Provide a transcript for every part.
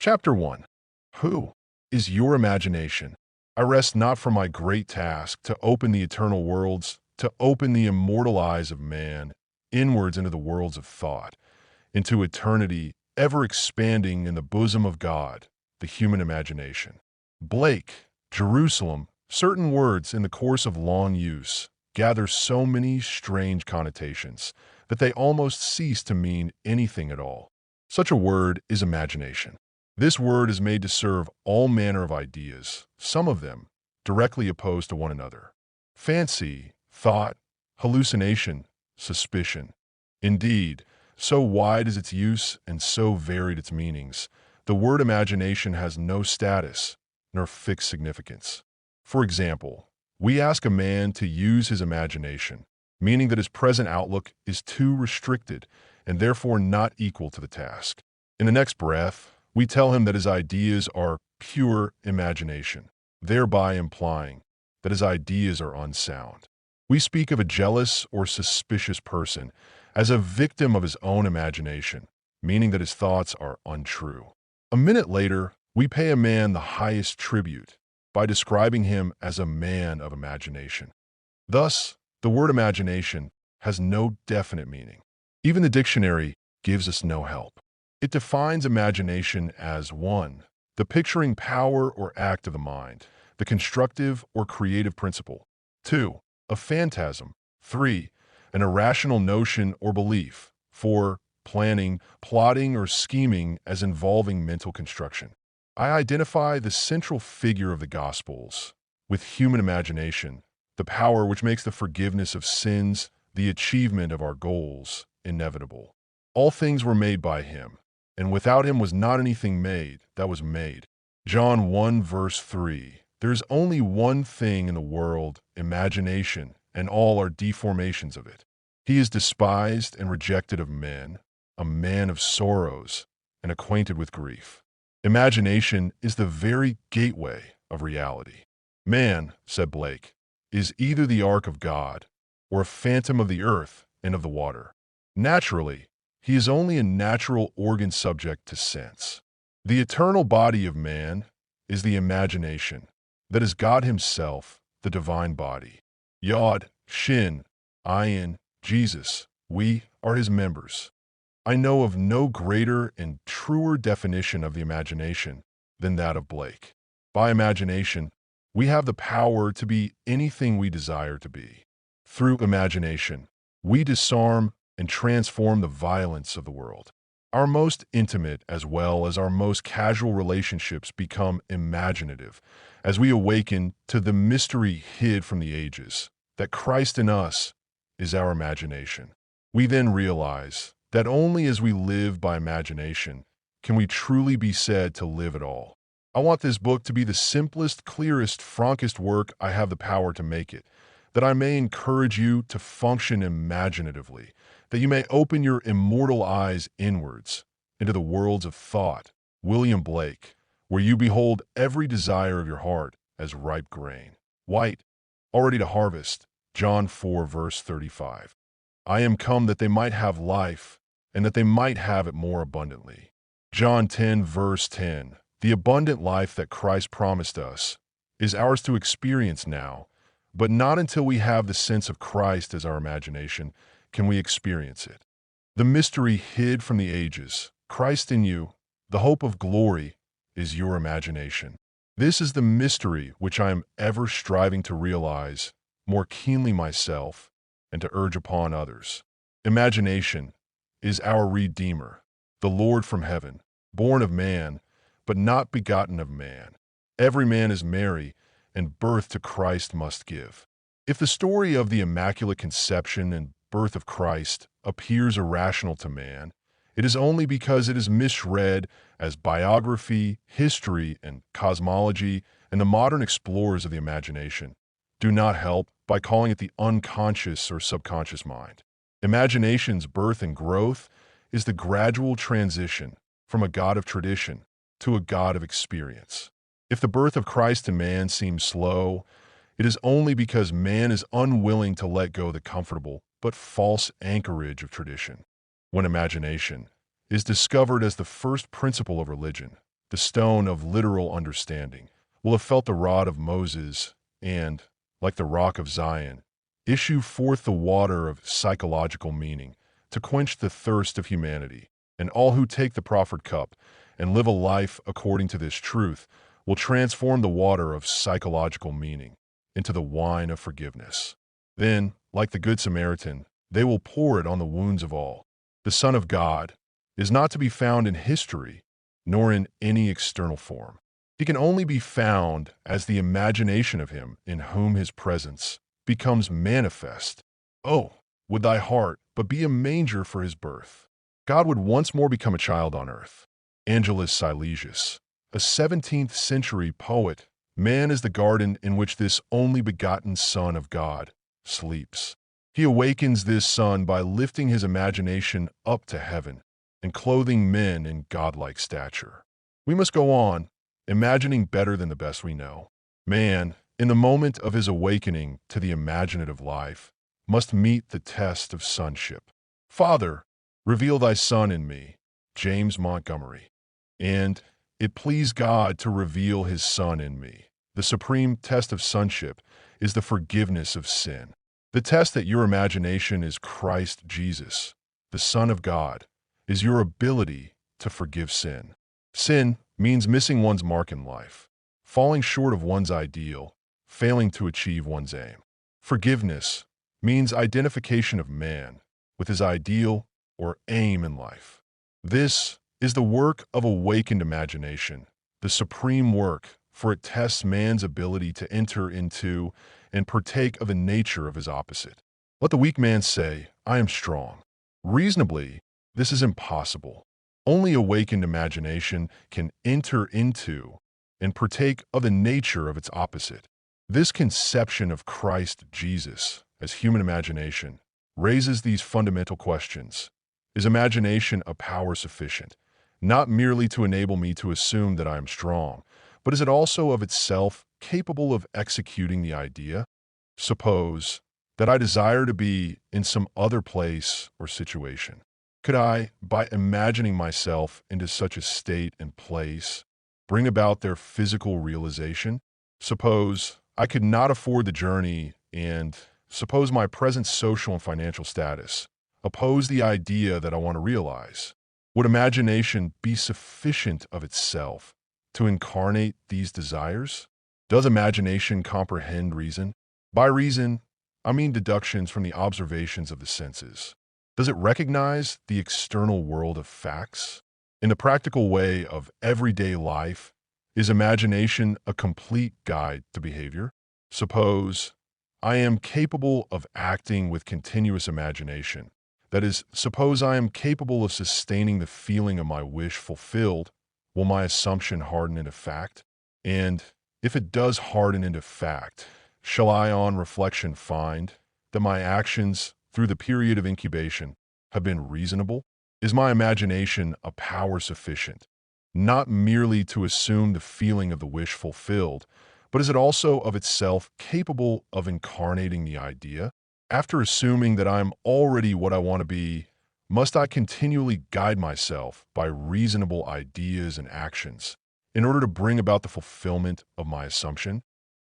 Chapter 1. Who is your imagination? I rest not from my great task to open the eternal worlds, to open the immortal eyes of man, inwards into the worlds of thought, into eternity, ever expanding in the bosom of God, the human imagination. Blake, Jerusalem, certain words in the course of long use gather so many strange connotations that they almost cease to mean anything at all. Such a word is imagination. This word is made to serve all manner of ideas, some of them directly opposed to one another. Fancy, thought, hallucination, suspicion. Indeed, so wide is its use and so varied its meanings, the word imagination has no status nor fixed significance. For example, we ask a man to use his imagination, meaning that his present outlook is too restricted and therefore not equal to the task. In the next breath, we tell him that his ideas are pure imagination, thereby implying that his ideas are unsound. We speak of a jealous or suspicious person as a victim of his own imagination, meaning that his thoughts are untrue. A minute later, we pay a man the highest tribute by describing him as a man of imagination. Thus, the word imagination has no definite meaning. Even the dictionary gives us no help. It defines imagination as 1. The picturing power or act of the mind, the constructive or creative principle. 2. A phantasm. 3. An irrational notion or belief. 4. Planning, plotting, or scheming as involving mental construction. I identify the central figure of the Gospels with human imagination, the power which makes the forgiveness of sins, the achievement of our goals, inevitable. All things were made by him, and without him was not anything made that was made. John 1 verse 3. There is only one thing in the world, imagination, and all are deformations of it. He is despised and rejected of men, a man of sorrows, and acquainted with grief. Imagination is the very gateway of reality. Man, said Blake, is either the ark of God or a phantom of the earth and of the water. Naturally, he is only a natural organ subject to sense. The eternal body of man is the imagination, that is God himself, the divine body. Yod, Shin, Ayin, Jesus, we are his members. I know of no greater and truer definition of the imagination than that of Blake. By imagination, we have the power to be anything we desire to be. Through imagination, we disarm and transform the violence of the world. Our most intimate as well as our most casual relationships become imaginative as we awaken to the mystery hid from the ages, that Christ in us is our imagination. We then realize that only as we live by imagination can we truly be said to live at all. I want this book to be the simplest, clearest, frankest work I have the power to make it, that I may encourage you to function imaginatively, that you may open your immortal eyes inwards into the worlds of thought, William Blake, where you behold every desire of your heart as ripe grain, white, already to harvest, John 4 verse 35. I am come that they might have life, and that they might have it more abundantly. John 10 verse 10. The abundant life that Christ promised us is ours to experience now, but not until we have the sense of Christ as our imagination can we experience it. The mystery hid from the ages, Christ in you, the hope of glory, is your imagination. This is the mystery which I am ever striving to realize more keenly myself and to urge upon others. Imagination is our Redeemer, the Lord from heaven, born of man, but not begotten of man. Every man is Mary, and birth to Christ must give. If the story of the Immaculate Conception and birth of Christ appears irrational to man, it is only because it is misread as biography, history, and cosmology, and the modern explorers of the imagination do not help by calling it the unconscious or subconscious mind. Imagination's birth and growth is the gradual transition from a God of tradition to a God of experience. If the birth of Christ in man seems slow, it is only because man is unwilling to let go the comfortable but false anchorage of tradition. When imagination is discovered as the first principle of religion, the stone of literal understanding, will have felt the rod of Moses and, like the rock of Zion, issue forth the water of psychological meaning to quench the thirst of humanity. And all who take the proffered cup and live a life according to this truth will transform the water of psychological meaning into the wine of forgiveness. Then, like the Good Samaritan, they will pour it on the wounds of all. The Son of God is not to be found in history, nor in any external form. He can only be found as the imagination of him in whom his presence becomes manifest. Oh, would thy heart but be a manger for his birth. God would once more become a child on earth. Angelus Silesius, a 17th century poet, man is the garden in which this only begotten Son of God sleeps. He awakens this Son by lifting his imagination up to heaven and clothing men in godlike stature. We must go on, imagining better than the best we know. Man, in the moment of his awakening to the imaginative life, must meet the test of sonship. Father, reveal thy Son in me, James Montgomery. And it pleased God to reveal his Son in me. The supreme test of sonship is the forgiveness of sin. The test that your imagination is Christ Jesus, the Son of God, is your ability to forgive sin. Sin means missing one's mark in life, falling short of one's ideal, failing to achieve one's aim. Forgiveness means identification of man with his ideal or aim in life. This is the work of awakened imagination, the supreme work, for it tests man's ability to enter into and partake of the nature of his opposite. Let the weak man say, I am strong. Reasonably, this is impossible. Only awakened imagination can enter into and partake of the nature of its opposite. This conception of Christ Jesus as human imagination raises these fundamental questions. Is imagination a power sufficient, not merely to enable me to assume that I am strong, but is it also of itself capable of executing the idea? Suppose that I desire to be in some other place or situation. Could I, by imagining myself into such a state and place, bring about their physical realization? Suppose I could not afford the journey, and suppose my present social and financial status oppose the idea that I want to realize. Would imagination be sufficient of itself to incarnate these desires? Does imagination comprehend reason? By reason, I mean deductions from the observations of the senses. Does it recognize the external world of facts? In the practical way of everyday life, is imagination a complete guide to behavior? Suppose I am capable of acting with continuous imagination. That is, suppose I am capable of sustaining the feeling of my wish fulfilled. Will my assumption harden into fact? And if it does harden into fact, shall I on reflection find that my actions through the period of incubation have been reasonable? Is my imagination a power sufficient, not merely to assume the feeling of the wish fulfilled, but is it also of itself capable of incarnating the idea? After assuming that I am already what I want to be, must I continually guide myself by reasonable ideas and actions in order to bring about the fulfillment of my assumption?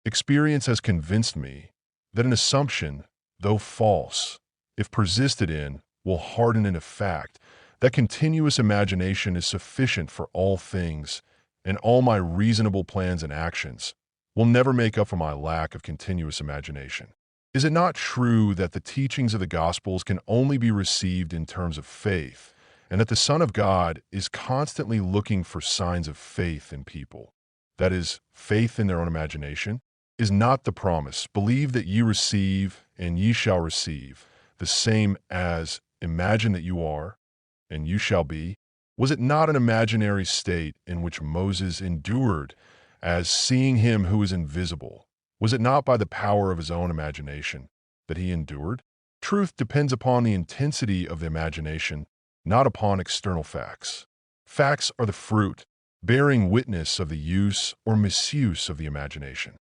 Experience has convinced me that an assumption, though false, if persisted in, will harden into fact. That continuous imagination is sufficient for all things, and all my reasonable plans and actions will never make up for my lack of continuous imagination. Is it not true that the teachings of the Gospels can only be received in terms of faith, and that the Son of God is constantly looking for signs of faith in people? That is, faith in their own imagination? Is not the promise, believe that ye receive, and ye shall receive, the same as imagine that you are, and you shall be? Was it not an imaginary state in which Moses endured as seeing him who is invisible? Was it not by the power of his own imagination that he endured? Truth depends upon the intensity of the imagination, not upon external facts. Facts are the fruit, bearing witness of the use or misuse of the imagination.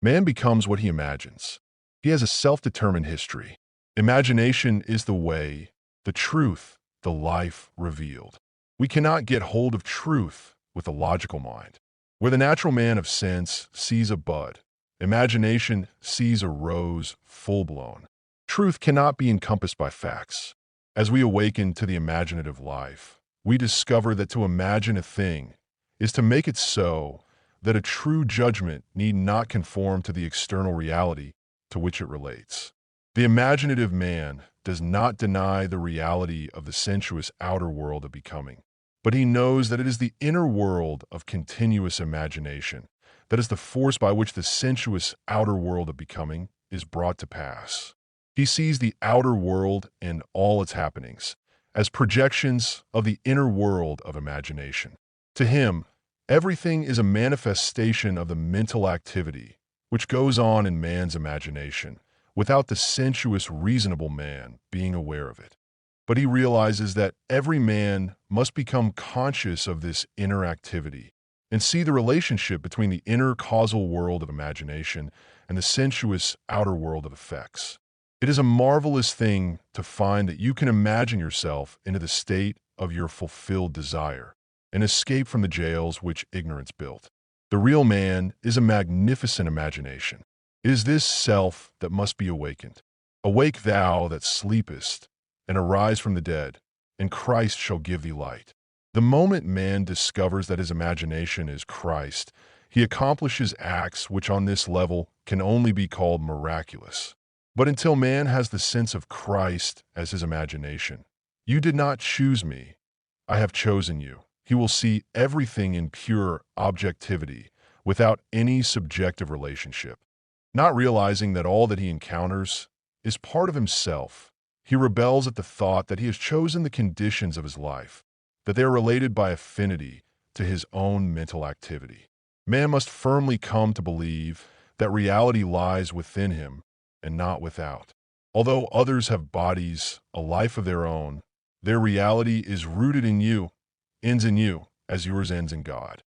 Man becomes what he imagines. He has a self-determined history. Imagination is the way, the truth, the life revealed. We cannot get hold of truth with the logical mind. Where the natural man of sense sees a bud, imagination sees a rose full-blown. Truth cannot be encompassed by facts. As we awaken to the imaginative life, we discover that to imagine a thing is to make it so that a true judgment need not conform to the external reality to which it relates. The imaginative man does not deny the reality of the sensuous outer world of becoming, but he knows that it is the inner world of continuous imagination that is the force by which the sensuous outer world of becoming is brought to pass. He sees the outer world and all its happenings as projections of the inner world of imagination. To him, everything is a manifestation of the mental activity which goes on in man's imagination, without the sensuous, reasonable man being aware of it. But he realizes that every man must become conscious of this inner activity and see the relationship between the inner causal world of imagination and the sensuous outer world of effects. It is a marvelous thing to find that you can imagine yourself into the state of your fulfilled desire and escape from the jails which ignorance built. The real man is a magnificent imagination. It is this self that must be awakened. Awake thou that sleepest, and arise from the dead, and Christ shall give thee light. The moment man discovers that his imagination is Christ, he accomplishes acts which on this level can only be called miraculous. But until man has the sense of Christ as his imagination, you did not choose me, I have chosen you. He will see everything in pure objectivity, without any subjective relationship. Not realizing that all that he encounters is part of himself, he rebels at the thought that he has chosen the conditions of his life, that they are related by affinity to his own mental activity. Man must firmly come to believe that reality lies within him and not without. Although others have bodies, a life of their own, their reality is rooted in you, ends in you, as yours ends in God.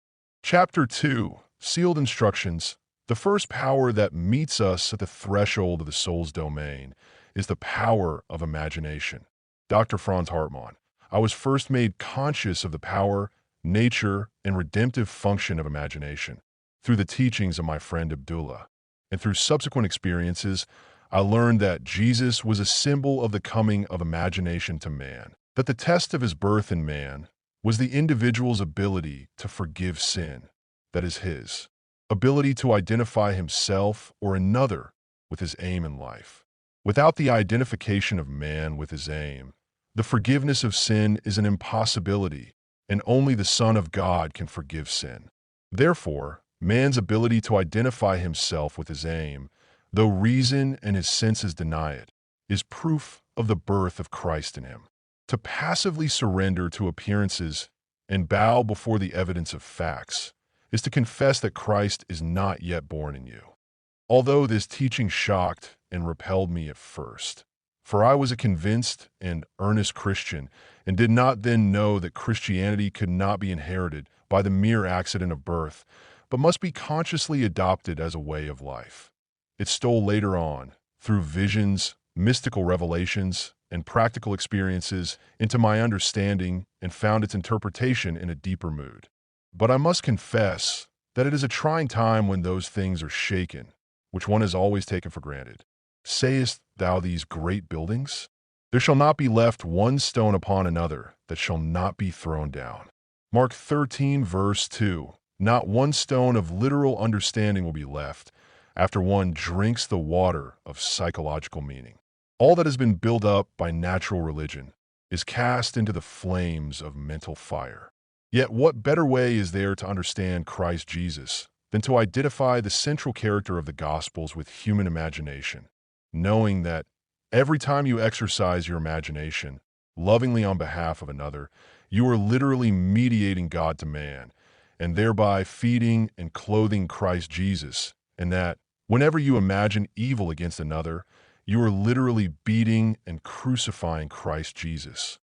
Chapter 2, Sealed Instructions. The first power that meets us at the threshold of the soul's domain is the power of imagination. Dr. Franz Hartmann. I was first made conscious of the power, nature, and redemptive function of imagination through the teachings of my friend Abdullah. And through subsequent experiences, I learned that Jesus was a symbol of the coming of imagination to man, that the test of his birth in man was the individual's ability to forgive sin, that is his ability to identify himself or another with his aim in life. Without the identification of man with his aim, the forgiveness of sin is an impossibility, and only the Son of God can forgive sin. Therefore, man's ability to identify himself with his aim, though reason and his senses deny it, is proof of the birth of Christ in him. To passively surrender to appearances and bow before the evidence of facts is to confess that Christ is not yet born in you. Although this teaching shocked and repelled me at first, for I was a convinced and earnest Christian and did not then know that Christianity could not be inherited by the mere accident of birth, but must be consciously adopted as a way of life. It stole later on, through visions, mystical revelations, and practical experiences, into my understanding and found its interpretation in a deeper mood. But I must confess that it is a trying time when those things are shaken, which one has always taken for granted. Sayest thou these great buildings? There shall not be left one stone upon another that shall not be thrown down. Mark 13, verse 2. Not one stone of literal understanding will be left after one drinks the water of psychological meaning. All that has been built up by natural religion is cast into the flames of mental fire. Yet what better way is there to understand Christ Jesus than to identify the central character of the Gospels with human imagination, knowing that every time you exercise your imagination, lovingly on behalf of another, you are literally mediating God to man, and thereby feeding and clothing Christ Jesus, and that whenever you imagine evil against another, you are literally beating and crucifying Christ Jesus.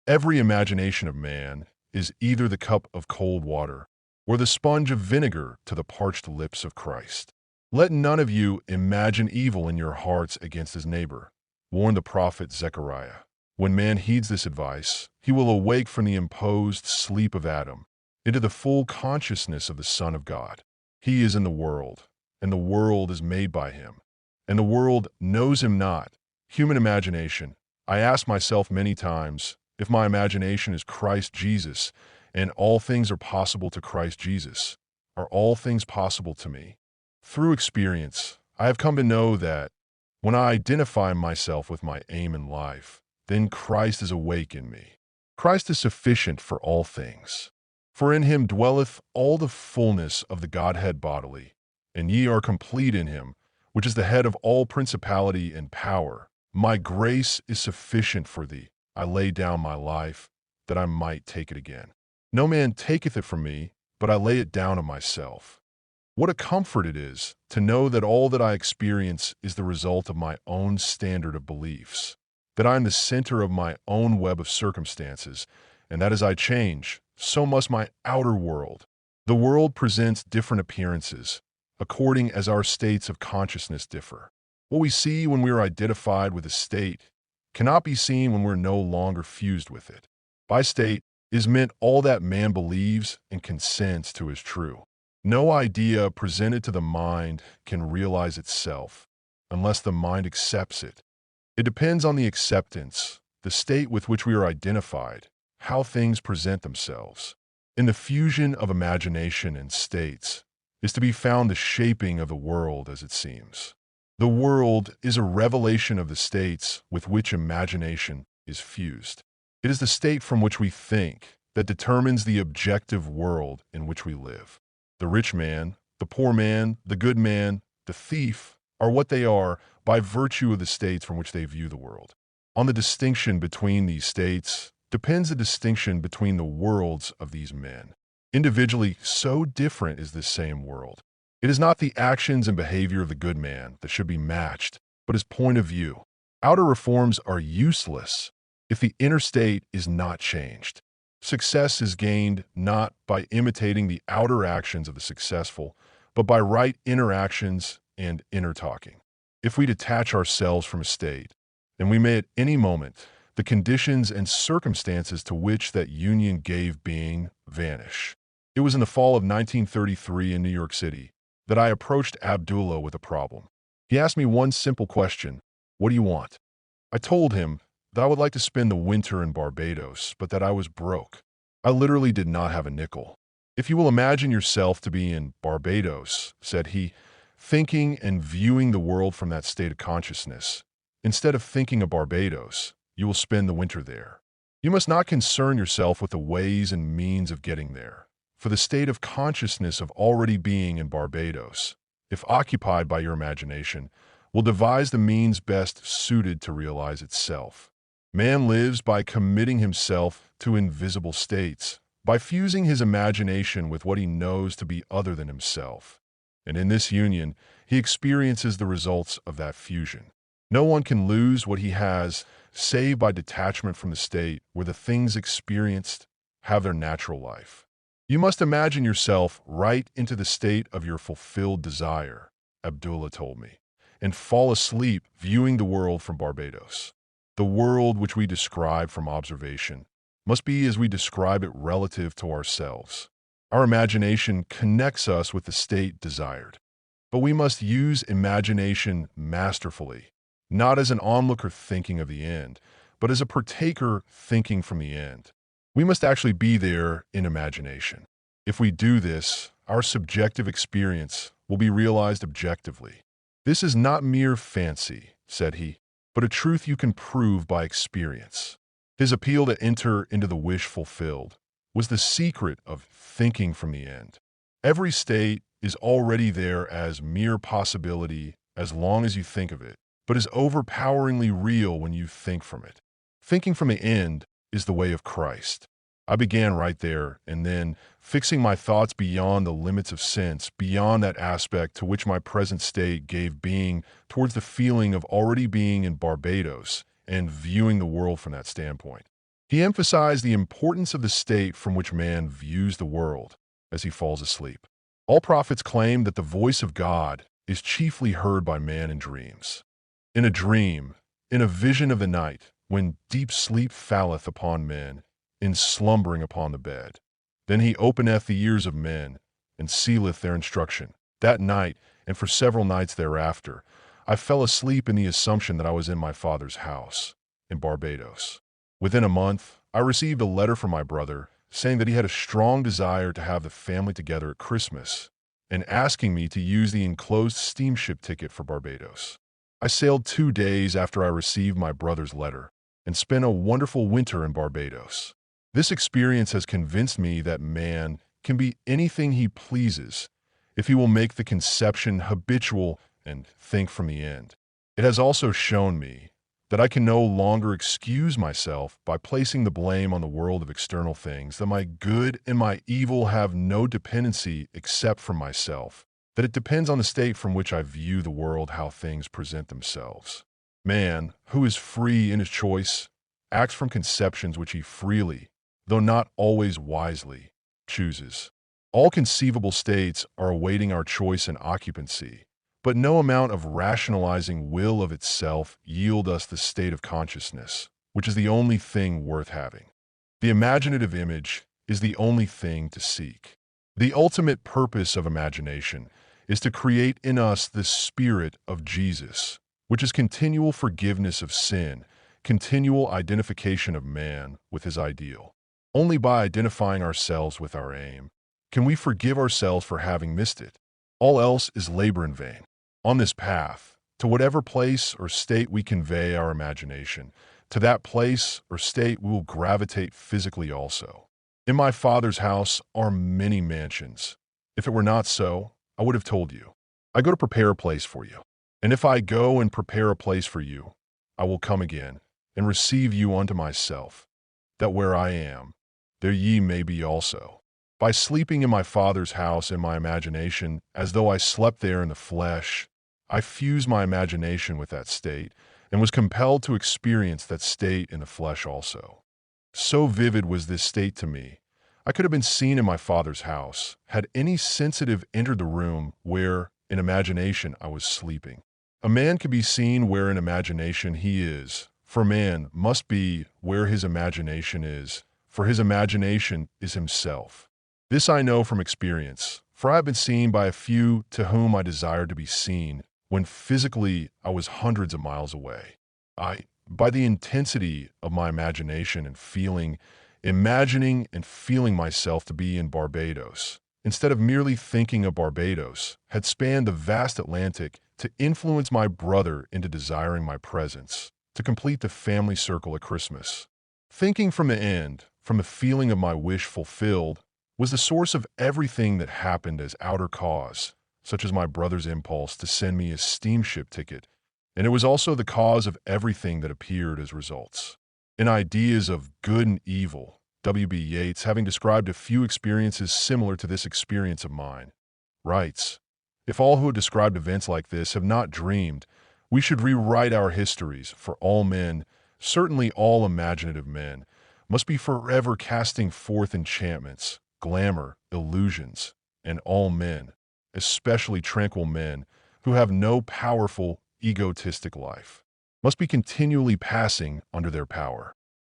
Every imagination of man is either the cup of cold water or the sponge of vinegar to the parched lips of Christ. Let none of you imagine evil in your hearts against his neighbor, warned the prophet Zechariah. When man heeds this advice, he will awake from the imposed sleep of Adam into the full consciousness of the Son of God. He is in the world, and the world is made by him, and the world knows him not. Human imagination. I ask myself many times, if my imagination is Christ Jesus, and all things are possible to Christ Jesus, are all things possible to me? Through experience, I have come to know that when I identify myself with my aim in life, then Christ is awake in me. Christ is sufficient for all things. For in him dwelleth all the fullness of the Godhead bodily, and ye are complete in him, which is the head of all principality and power. My grace is sufficient for thee. I lay down my life, that I might take it again. No man taketh it from me, but I lay it down of myself. What a comfort it is to know that all that I experience is the result of my own standard of beliefs, that I am the center of my own web of circumstances, and that as I change, so must my outer world. The world presents different appearances, according as our states of consciousness differ. What we see when we are identified with a state cannot be seen when we're no longer fused with it. By state is meant all that man believes and consents to as true. No idea presented to the mind can realize itself unless the mind accepts it. It depends on the acceptance, the state with which we are identified, how things present themselves. In the fusion of imagination and states is to be found the shaping of the world as it seems. The world is a revelation of the states with which imagination is fused. It is the state from which we think that determines the objective world in which we live. The rich man, the poor man, the good man, the thief are what they are by virtue of the states from which they view the world. On the distinction between these states depends the distinction between the worlds of these men. Individually, so different is this same world. It is not the actions and behavior of the good man that should be matched, but his point of view. Outer reforms are useless if the inner state is not changed. Success is gained not by imitating the outer actions of the successful, but by right inner actions and inner talking. If we detach ourselves from a state, and we may at any moment, the conditions and circumstances to which that union gave being vanish. It was in the fall of 1933 in New York City that I approached Abdullah with a problem. He asked me one simple question: "What do you want?" I told him that I would like to spend the winter in Barbados, but that I was broke. I literally did not have a nickel. "If you will imagine yourself to be in Barbados," said he, "thinking and viewing the world from that state of consciousness, instead of thinking of Barbados, you will spend the winter there. You must not concern yourself with the ways and means of getting there, for the state of consciousness of already being in Barbados, if occupied by your imagination, will devise the means best suited to realize itself. Man lives by committing himself to invisible states, by fusing his imagination with what he knows to be other than himself. And in this union, he experiences the results of that fusion. No one can lose what he has save by detachment from the state where the things experienced have their natural life. You must imagine yourself right into the state of your fulfilled desire," Abdullah told me, "and fall asleep viewing the world from Barbados. The world which we describe from observation must be as we describe it relative to ourselves. Our imagination connects us with the state desired. But we must use imagination masterfully, not as an onlooker thinking of the end, but as a partaker thinking from the end. We must actually be there in imagination. If we do this, our subjective experience will be realized objectively. This is not mere fancy," said he, "but a truth you can prove by experience." His appeal to enter into the wish fulfilled was the secret of thinking from the end. Every state is already there as mere possibility as long as you think of it, but is overpoweringly real when you think from it. Thinking from the end is the way of Christ. I began right there, and then, fixing my thoughts beyond the limits of sense, beyond that aspect to which my present state gave being, towards the feeling of already being in Barbados and viewing the world from that standpoint. He emphasized the importance of the state from which man views the world as he falls asleep. All prophets claim that the voice of God is chiefly heard by man in dreams. In a dream, in a vision of the night, when deep sleep falleth upon men, in slumbering upon the bed, Then he openeth the ears of men, and sealeth their instruction. That night, and for several nights thereafter, I fell asleep in the assumption that I was in my father's house, in Barbados. Within a month, I received a letter from my brother saying that he had a strong desire to have the family together at Christmas, and asking me to use the enclosed steamship ticket for Barbados. I sailed 2 days after I received my brother's letter, and spent a wonderful winter in Barbados. This experience has convinced me that man can be anything he pleases if he will make the conception habitual and think from the end. It has also shown me that I can no longer excuse myself by placing the blame on the world of external things, that my good and my evil have no dependency except from myself, that it depends on the state from which I view the world how things present themselves. Man, who is free in his choice, acts from conceptions which he freely, though not always wisely, chooses. All conceivable states are awaiting our choice and occupancy, but no amount of rationalizing will of itself yield us the state of consciousness, which is the only thing worth having. The imaginative image is the only thing to seek. The ultimate purpose of imagination is to create in us the spirit of Jesus, which is continual forgiveness of sin, continual identification of man with his ideal. Only by identifying ourselves with our aim can we forgive ourselves for having missed it. All else is labor in vain. On this path, to whatever place or state we convey our imagination, to that place or state we will gravitate physically also. In my Father's house are many mansions. If it were not so, I would have told you. I go to prepare a place for you. And if I go and prepare a place for you, I will come again and receive you unto myself, that where I am, there ye may be also. By sleeping in my Father's house in my imagination, as though I slept there in the flesh, I fused my imagination with that state, and was compelled to experience that state in the flesh also. So vivid was this state to me, I could have been seen in my Father's house, had any sensitive entered the room where, in imagination, I was sleeping. A man can be seen where in imagination he is, for man must be where his imagination is, for his imagination is himself. This I know from experience, for I have been seen by a few to whom I desired to be seen, when physically I was hundreds of miles away. By the intensity of my imagination and feeling, imagining and feeling myself to be in Barbados, instead of merely thinking of Barbados, had spanned the vast Atlantic to influence my brother into desiring my presence, to complete the family circle at Christmas. Thinking from the end, from the feeling of my wish fulfilled, was the source of everything that happened as outer cause, such as my brother's impulse to send me a steamship ticket, and it was also the cause of everything that appeared as results. In Ideas of Good and Evil, W.B. Yeats, having described a few experiences similar to this experience of mine, writes, "If all who have described events like this have not dreamed, we should rewrite our histories, for all men, certainly all imaginative men, must be forever casting forth enchantments, glamour, illusions, and all men, especially tranquil men who have no powerful, egotistic life, must be continually passing under their power.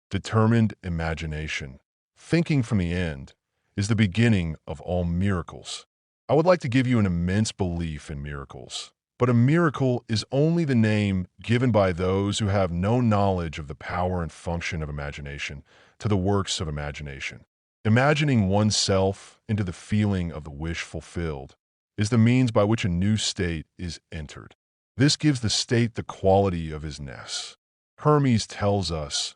Determined imagination, thinking from the end, is the beginning of all miracles." I would like to give you an immense belief in miracles, but a miracle is only the name given by those who have no knowledge of the power and function of imagination to the works of imagination. Imagining oneself into the feeling of the wish fulfilled is the means by which a new state is entered. This gives the state the quality of isness. Hermes tells us,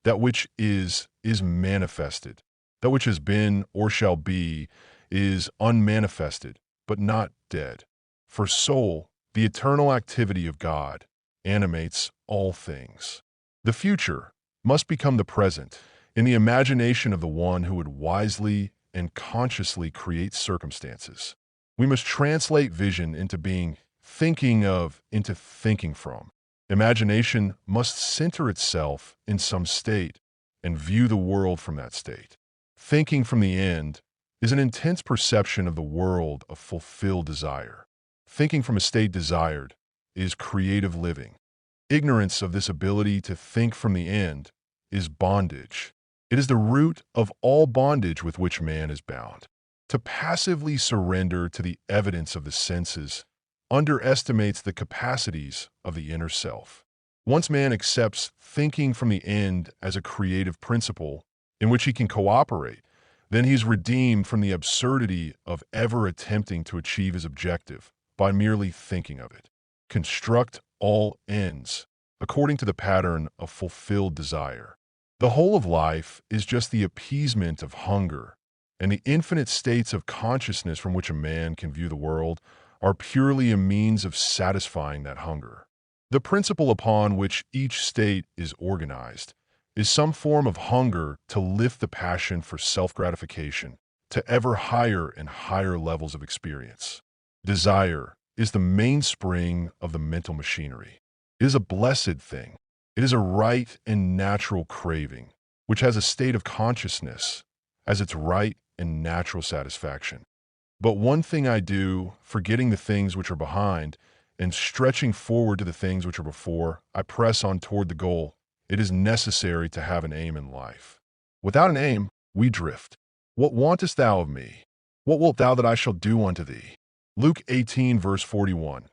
that which is manifested. That which has been or shall be is unmanifested, but not dead. For soul, the eternal activity of God, animates all things. The future must become the present in the imagination of the one who would wisely and consciously create circumstances. We must translate vision into being, thinking of into thinking from. Imagination must center itself in some state and view the world from that state. Thinking from the end is an intense perception of the world of fulfilled desire. Thinking from a state desired is creative living. Ignorance of this ability to think from the end is bondage. It is the root of all bondage with which man is bound. To passively surrender to the evidence of the senses underestimates the capacities of the inner self. Once man accepts thinking from the end as a creative principle in which he can cooperate, then he's redeemed from the absurdity of ever attempting to achieve his objective by merely thinking of it. Construct all ends according to the pattern of fulfilled desire. The whole of life is just the appeasement of hunger, and the infinite states of consciousness from which a man can view the world are purely a means of satisfying that hunger. The principle upon which each state is organized is some form of hunger to lift the passion for self-gratification to ever higher and higher levels of experience. Desire is the mainspring of the mental machinery. It is a blessed thing. It is a right and natural craving, which has a state of consciousness as its right and natural satisfaction. But one thing I do, forgetting the things which are behind and stretching forward to the things which are before, I press on toward the goal. It is necessary to have an aim in life. Without an aim, we drift. What wantest thou of me? What wilt thou that I shall do unto thee? Luke 18, verse 41,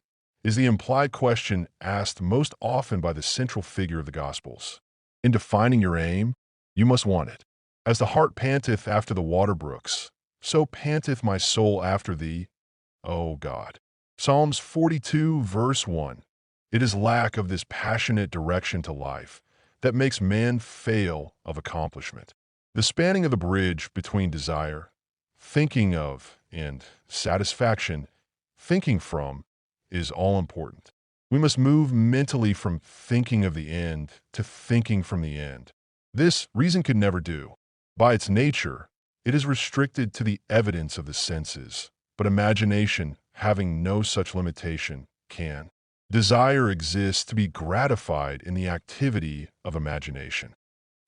is the implied question asked most often by the central figure of the Gospels. In defining your aim, you must want it. As the hart panteth after the water brooks, so panteth my soul after thee, O God. Psalms 42, verse 1. It is lack of this passionate direction to life that makes man fail of accomplishment. The spanning of the bridge between desire, thinking of, and satisfaction, thinking from, is all important. We must move mentally from thinking of the end to thinking from the end. This reason could never do. By its nature, it is restricted to the evidence of the senses, but imagination, having no such limitation, can. Desire exists to be gratified in the activity of imagination.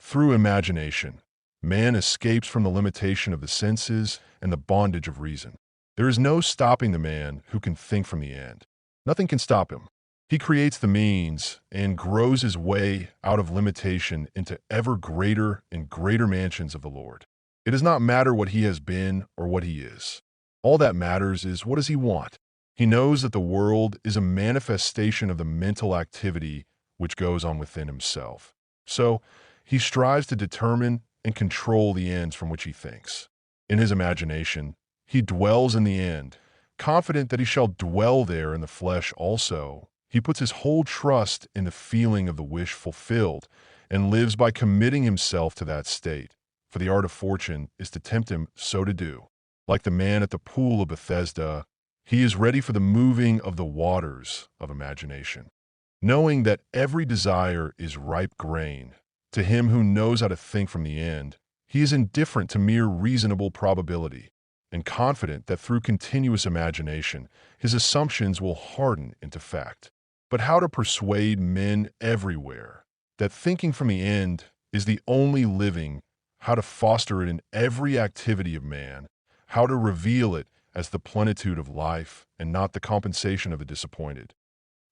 Through imagination, man escapes from the limitation of the senses and the bondage of reason. There is no stopping the man who can think from the end. Nothing can stop him. He creates the means and grows his way out of limitation into ever greater and greater mansions of the Lord. It does not matter what he has been or what he is. All that matters is what does he want? He knows that the world is a manifestation of the mental activity which goes on within himself. So, he strives to determine and control the ends from which he thinks. In his imagination, he dwells in the end, confident that he shall dwell there in the flesh also. He puts his whole trust in the feeling of the wish fulfilled and lives by committing himself to that state, for the art of fortune is to tempt him so to do. Like the man at the pool of Bethesda, he is ready for the moving of the waters of imagination. Knowing that every desire is ripe grain, to him who knows how to think from the end, he is indifferent to mere reasonable probability, and confident that through continuous imagination, his assumptions will harden into fact. But how to persuade men everywhere that thinking from the end is the only living, how to foster it in every activity of man, how to reveal it as the plenitude of life and not the compensation of the disappointed.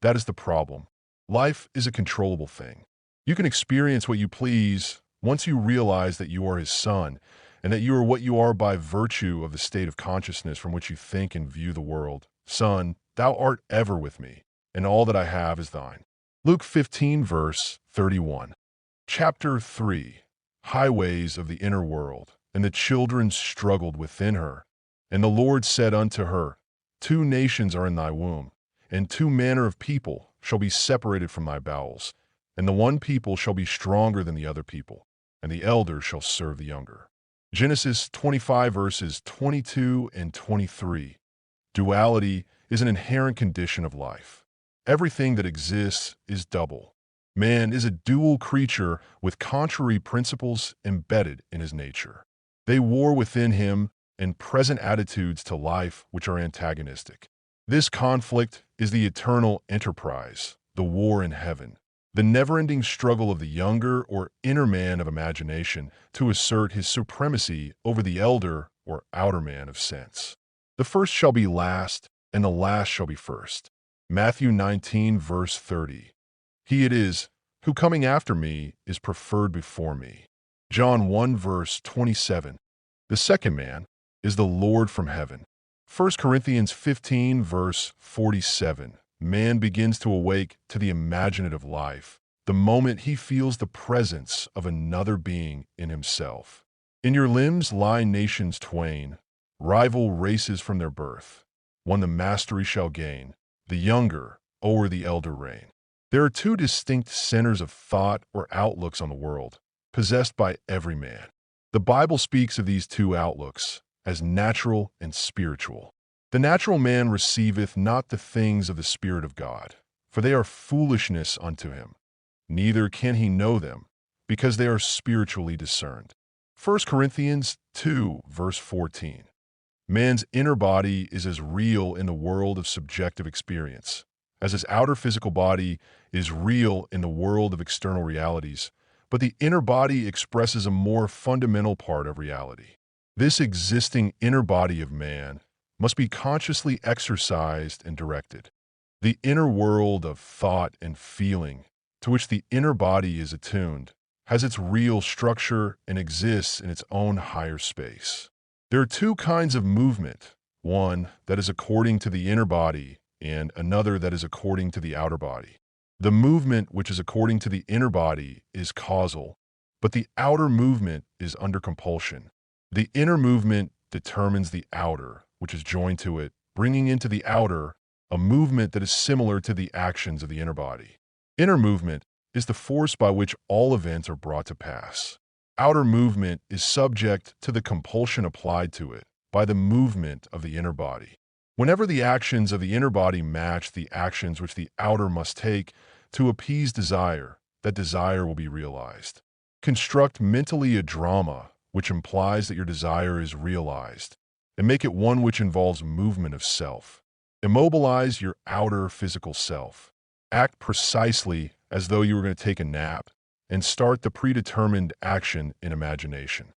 That is the problem. Life is a controllable thing. You can experience what you please once you realize that you are his son and that you are what you are by virtue of the state of consciousness from which you think and view the world. Son, thou art ever with me, and all that I have is thine. Luke 15, verse 31. Chapter 3. Highways of the inner world. And the children struggled within her. And the Lord said unto her, 2 nations are in thy womb, and 2 manner of people shall be separated from thy bowels. And the one people shall be stronger than the other people, and the elder shall serve the younger. Genesis 25, verses 22 and 23. Duality is an inherent condition of life. Everything that exists is double. Man is a dual creature with contrary principles embedded in his nature. They war within him and present attitudes to life which are antagonistic. This conflict is the eternal enterprise, the war in heaven, the never-ending struggle of the younger or inner man of imagination to assert his supremacy over the elder or outer man of sense. The first shall be last, and the last shall be first. Matthew 19, verse 30. He it is, who coming after me is preferred before me. John 1 verse 27. The second man is the Lord from heaven. 1 Corinthians 15 verse 47. Man begins to awake to the imaginative life the moment he feels the presence of another being in himself. In your limbs lie nations twain, rival races from their birth. One the mastery shall gain, the younger o'er the elder reign. There are two distinct centers of thought or outlooks on the world, possessed by every man. The Bible speaks of these two outlooks as natural and spiritual. The natural man receiveth not the things of the Spirit of God, for they are foolishness unto him. Neither can he know them, because they are spiritually discerned. 1 Corinthians 2, verse 14. Man's inner body is as real in the world of subjective experience as his outer physical body is real in the world of external realities, but the inner body expresses a more fundamental part of reality. This existing inner body of man must be consciously exercised and directed. The inner world of thought and feeling, to which the inner body is attuned, has its real structure and exists in its own higher space. There are two kinds of movement, one that is according to the inner body and another that is according to the outer body. The movement which is according to the inner body is causal, but the outer movement is under compulsion. The inner movement determines the outer, which is joined to it, bringing into the outer a movement that is similar to the actions of the inner body. Inner movement is the force by which all events are brought to pass. Outer movement is subject to the compulsion applied to it by the movement of the inner body. Whenever the actions of the inner body match the actions which the outer must take to appease desire, that desire will be realized. Construct mentally a drama which implies that your desire is realized, and make it one which involves movement of self. Immobilize your outer physical self. Act precisely as though you were going to take a nap, and start the predetermined action in imagination.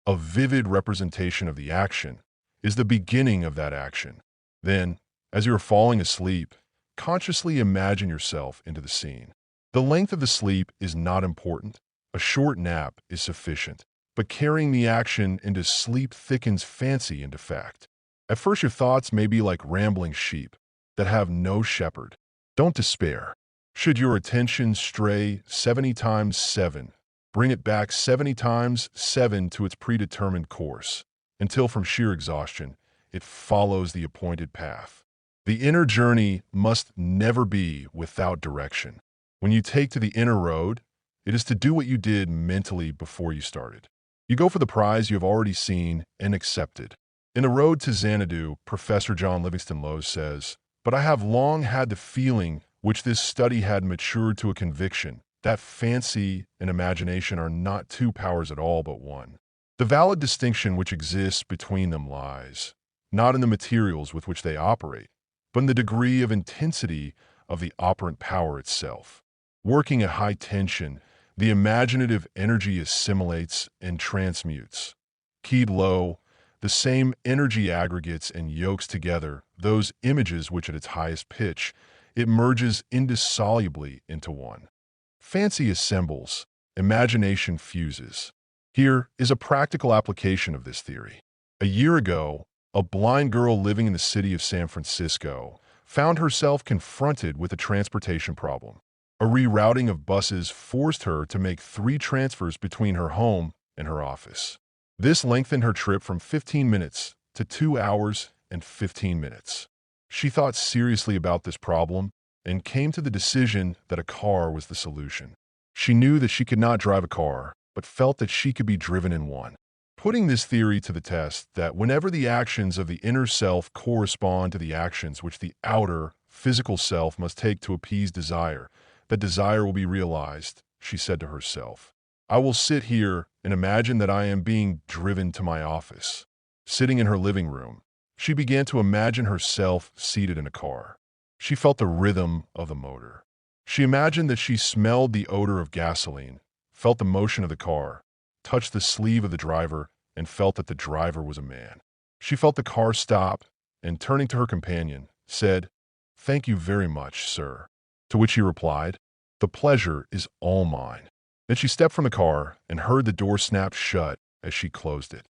A vivid representation of the action is the beginning of that action. Then, as you are falling asleep, consciously imagine yourself into the scene. The length of the sleep is not important. A short nap is sufficient, but carrying the action into sleep thickens fancy into fact. At first your thoughts may be like rambling sheep that have no shepherd. Don't despair. Should your attention stray 70 times 7, bring it back 70 times 7 to its predetermined course, until from sheer exhaustion, it follows the appointed path. The inner journey must never be without direction. When you take to the inner road, it is to do what you did mentally before you started. You go for the prize you have already seen and accepted. In The Road to Xanadu, Professor John Livingston Lowe says, "But I have long had the feeling which this study had matured to a conviction that fancy and imagination are not two powers at all but one. The valid distinction which exists between them lies not in the materials with which they operate, but in the degree of intensity of the operant power itself. Working at high tension, the imaginative energy assimilates and transmutes. Keyed low, the same energy aggregates and yokes together those images which at its highest pitch, it merges indissolubly into one. Fancy assembles, imagination fuses. Here is a practical application of this theory. A year ago, a blind girl living in the city of San Francisco found herself confronted with a transportation problem. A rerouting of buses forced her to make 3 transfers between her home and her office. This lengthened her trip from 15 minutes to 2 hours and 15 minutes. She thought seriously about this problem and came to the decision that a car was the solution. She knew that she could not drive a car, but felt that she could be driven in one. Putting this theory to the test, that whenever the actions of the inner self correspond to the actions which the outer, physical self must take to appease desire, that desire will be realized, she said to herself. I will sit here and imagine that I am being driven to my office. Sitting in her living room, she began to imagine herself seated in a car. She felt the rhythm of the motor. She imagined that she smelled the odor of gasoline, felt the motion of the car, touched the sleeve of the driver, and felt that the driver was a man. She felt the car stop, and turning to her companion, said, "Thank you very much, sir." To which he replied, "The pleasure is all mine." Then she stepped from the car and heard the door snap shut as she closed it.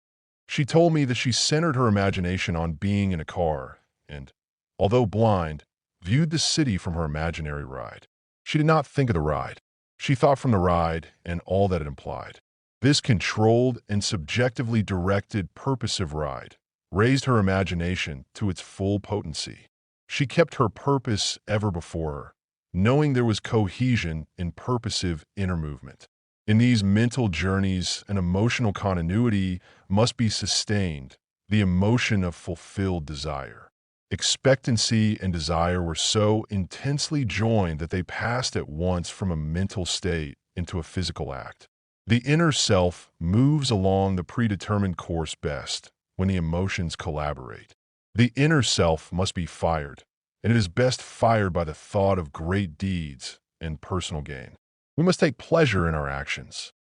She told me that she centered her imagination on being in a car and, although blind, viewed the city from her imaginary ride. She did not think of the ride. She thought from the ride and all that it implied. This controlled and subjectively directed purposive ride raised her imagination to its full potency. She kept her purpose ever before her, knowing there was cohesion in purposive inner movement. In these mental journeys, an emotional continuity must be sustained, the emotion of fulfilled desire. Expectancy and desire were so intensely joined that they passed at once from a mental state into a physical act. The inner self moves along the predetermined course best when the emotions collaborate. The inner self must be fired, and it is best fired by the thought of great deeds and personal gain. We must take pleasure in our actions.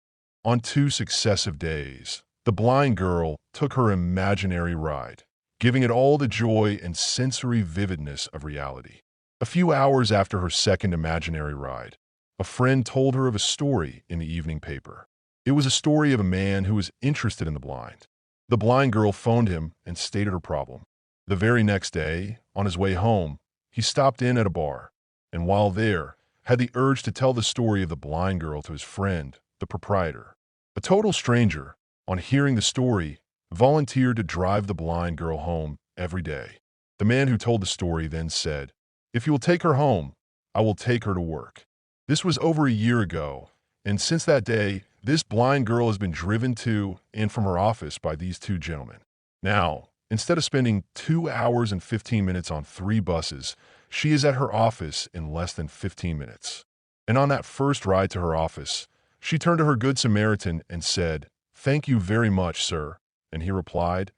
On 2 successive days, the blind girl took her imaginary ride, giving it all the joy and sensory vividness of reality. A few hours after her second imaginary ride, a friend told her of a story in the evening paper. It was a story of a man who was interested in the blind. The blind girl phoned him and stated her problem. The very next day, on his way home, he stopped in at a bar, and while there, had the urge to tell the story of the blind girl to his friend, the proprietor. A total stranger, on hearing the story, volunteered to drive the blind girl home every day. The man who told the story then said, "If you will take her home, I will take her to work." This was over a year ago, and since that day, this blind girl has been driven to and from her office by these 2 gentlemen. Now, instead of spending 2 hours and 15 minutes on 3 buses, she is at her office in less than 15 minutes. And on that first ride to her office, she turned to her Good Samaritan and said, "Thank you very much, sir." And he replied,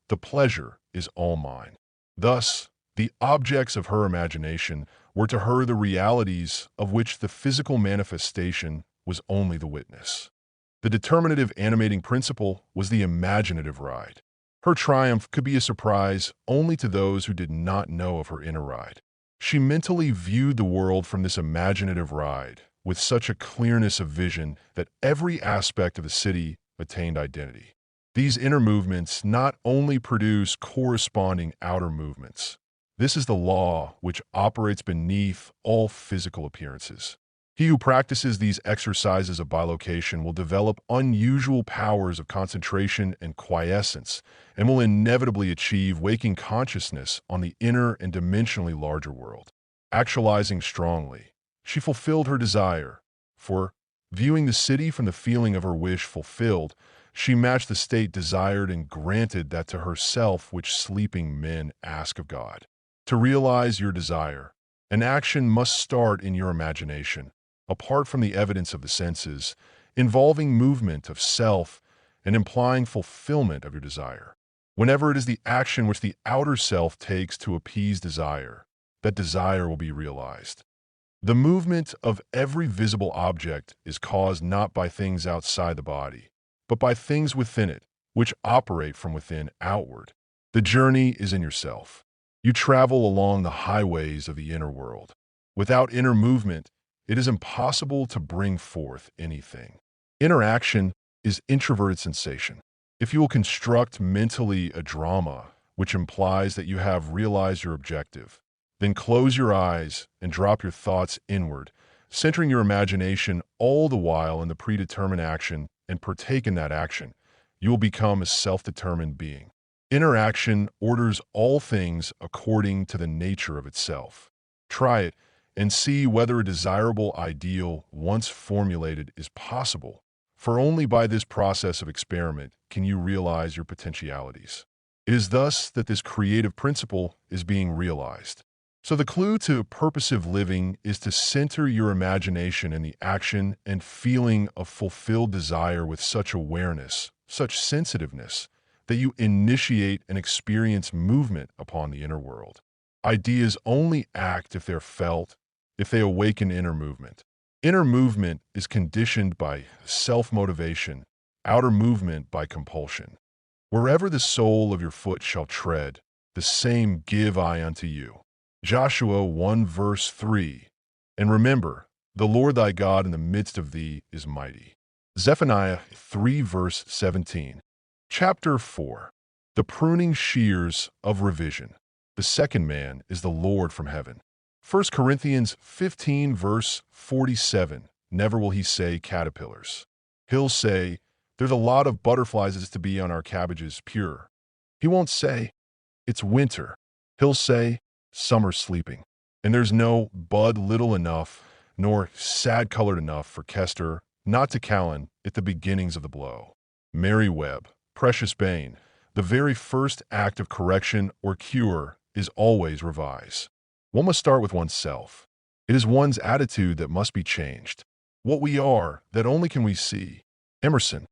"The pleasure is all mine." Thus, the objects of her imagination were to her the realities of which the physical manifestation was only the witness. The determinative animating principle was the imaginative ride. Her triumph could be a surprise only to those who did not know of her inner ride. She mentally viewed the world from this imaginative ride with such a clearness of vision that every aspect of the city attained identity. These inner movements not only produce corresponding outer movements. This is the law which operates beneath all physical appearances. He who practices these exercises of bilocation will develop unusual powers of concentration and quiescence, and will inevitably achieve waking consciousness on the inner and dimensionally larger world. Actualizing strongly, she fulfilled her desire, for, viewing the city from the feeling of her wish fulfilled, she matched the state desired and granted that to herself which sleeping men ask of God. To realize your desire, an action must start in your imagination, apart from the evidence of the senses, involving movement of self and implying fulfillment of your desire. Whenever it is the action which the outer self takes to appease desire, that desire will be realized. The movement of every visible object is caused not by things outside the body, but by things within it, which operate from within outward. The journey is in yourself. You travel along the highways of the inner world. Without inner movement, it is impossible to bring forth anything. Inner action is introverted sensation. If you will construct mentally a drama, which implies that you have realized your objective, then close your eyes and drop your thoughts inward, centering your imagination all the while in the predetermined action and partake in that action, you will become a self-determined being. Inner action orders all things according to the nature of itself. Try it and see whether a desirable ideal once formulated is possible, for only by this process of experiment can you realize your potentialities. It is thus that this creative principle is being realized. So the clue to purposive living is to center your imagination in the action and feeling of fulfilled desire with such awareness, such sensitiveness, that you initiate and experience movement upon the inner world. Ideas only act if they're felt, if they awaken inner movement. Inner movement is conditioned by self-motivation, outer movement by compulsion. Wherever the sole of your foot shall tread, the same give I unto you. Joshua 1 verse 3. And remember, The Lord thy God in the midst of thee is mighty. Zephaniah 3 verse 17. Chapter 4. The pruning shears of revision. The second man is the Lord from heaven. 1 Corinthians 15 verse 47. Never will he say caterpillars. He'll say, there's a lot of butterflies to be on our cabbages pure. He won't say, it's winter. He'll say, summer's sleeping. And there's no bud little enough, nor sad-colored enough for Kester not to Callan at the beginnings of the blow. Mary Webb, precious bane, the very first act of correction or cure is always revise. One must start with oneself. It is one's attitude that must be changed. What we are, that only can we see. Emerson,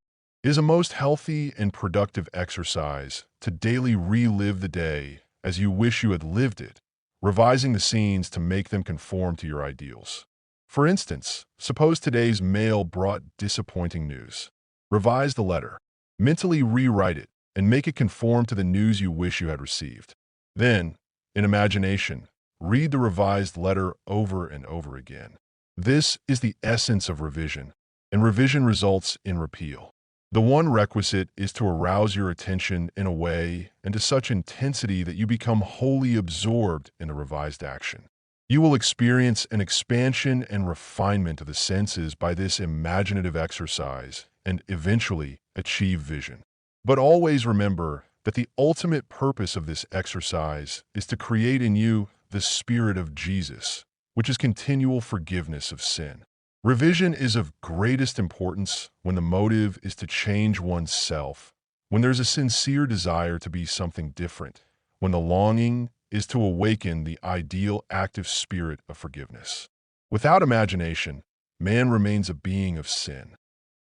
it is a most healthy and productive exercise to daily relive the day as you wish you had lived it, revising the scenes to make them conform to your ideals. For instance, suppose today's mail brought disappointing news. Revise the letter, mentally rewrite it, and make it conform to the news you wish you had received. Then, in imagination, read the revised letter over and over again. This is the essence of revision, and revision results in repeal. The one requisite is to arouse your attention in a way and to such intensity that you become wholly absorbed in the revised action. You will experience an expansion and refinement of the senses by this imaginative exercise and eventually achieve vision. But always remember that the ultimate purpose of this exercise is to create in you the Spirit of Jesus, which is continual forgiveness of sin. Revision is of greatest importance when the motive is to change oneself, when there's a sincere desire to be something different, when the longing is to awaken the ideal active spirit of forgiveness. Without imagination, man remains a being of sin.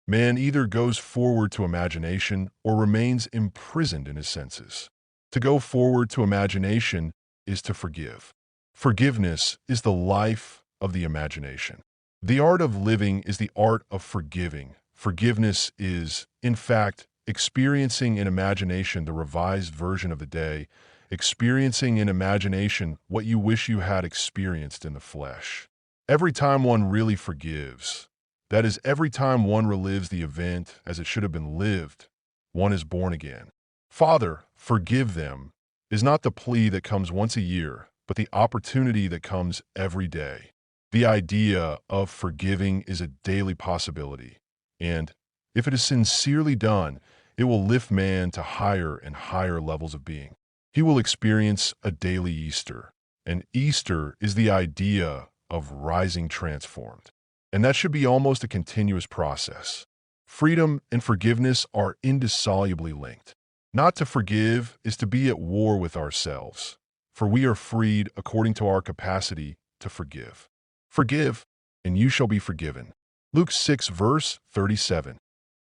Man either goes forward to imagination or remains imprisoned in his senses. To go forward to imagination is to forgive. Forgiveness is the life of the imagination. The art of living is the art of forgiving. Forgiveness is, in fact, experiencing in imagination the revised version of the day, experiencing in imagination what you wish you had experienced in the flesh. Every time one really forgives, that is, every time one relives the event as it should have been lived, one is born again. Father, forgive them, is not the plea that comes once a year, but the opportunity that comes every day. The idea of forgiving is a daily possibility, and if it is sincerely done, it will lift man to higher and higher levels of being. He will experience a daily Easter, and Easter is the idea of rising transformed. And that should be almost a continuous process. Freedom and forgiveness are indissolubly linked. Not to forgive is to be at war with ourselves, for we are freed according to our capacity to forgive. Forgive, and you shall be forgiven. Luke 6 verse 37.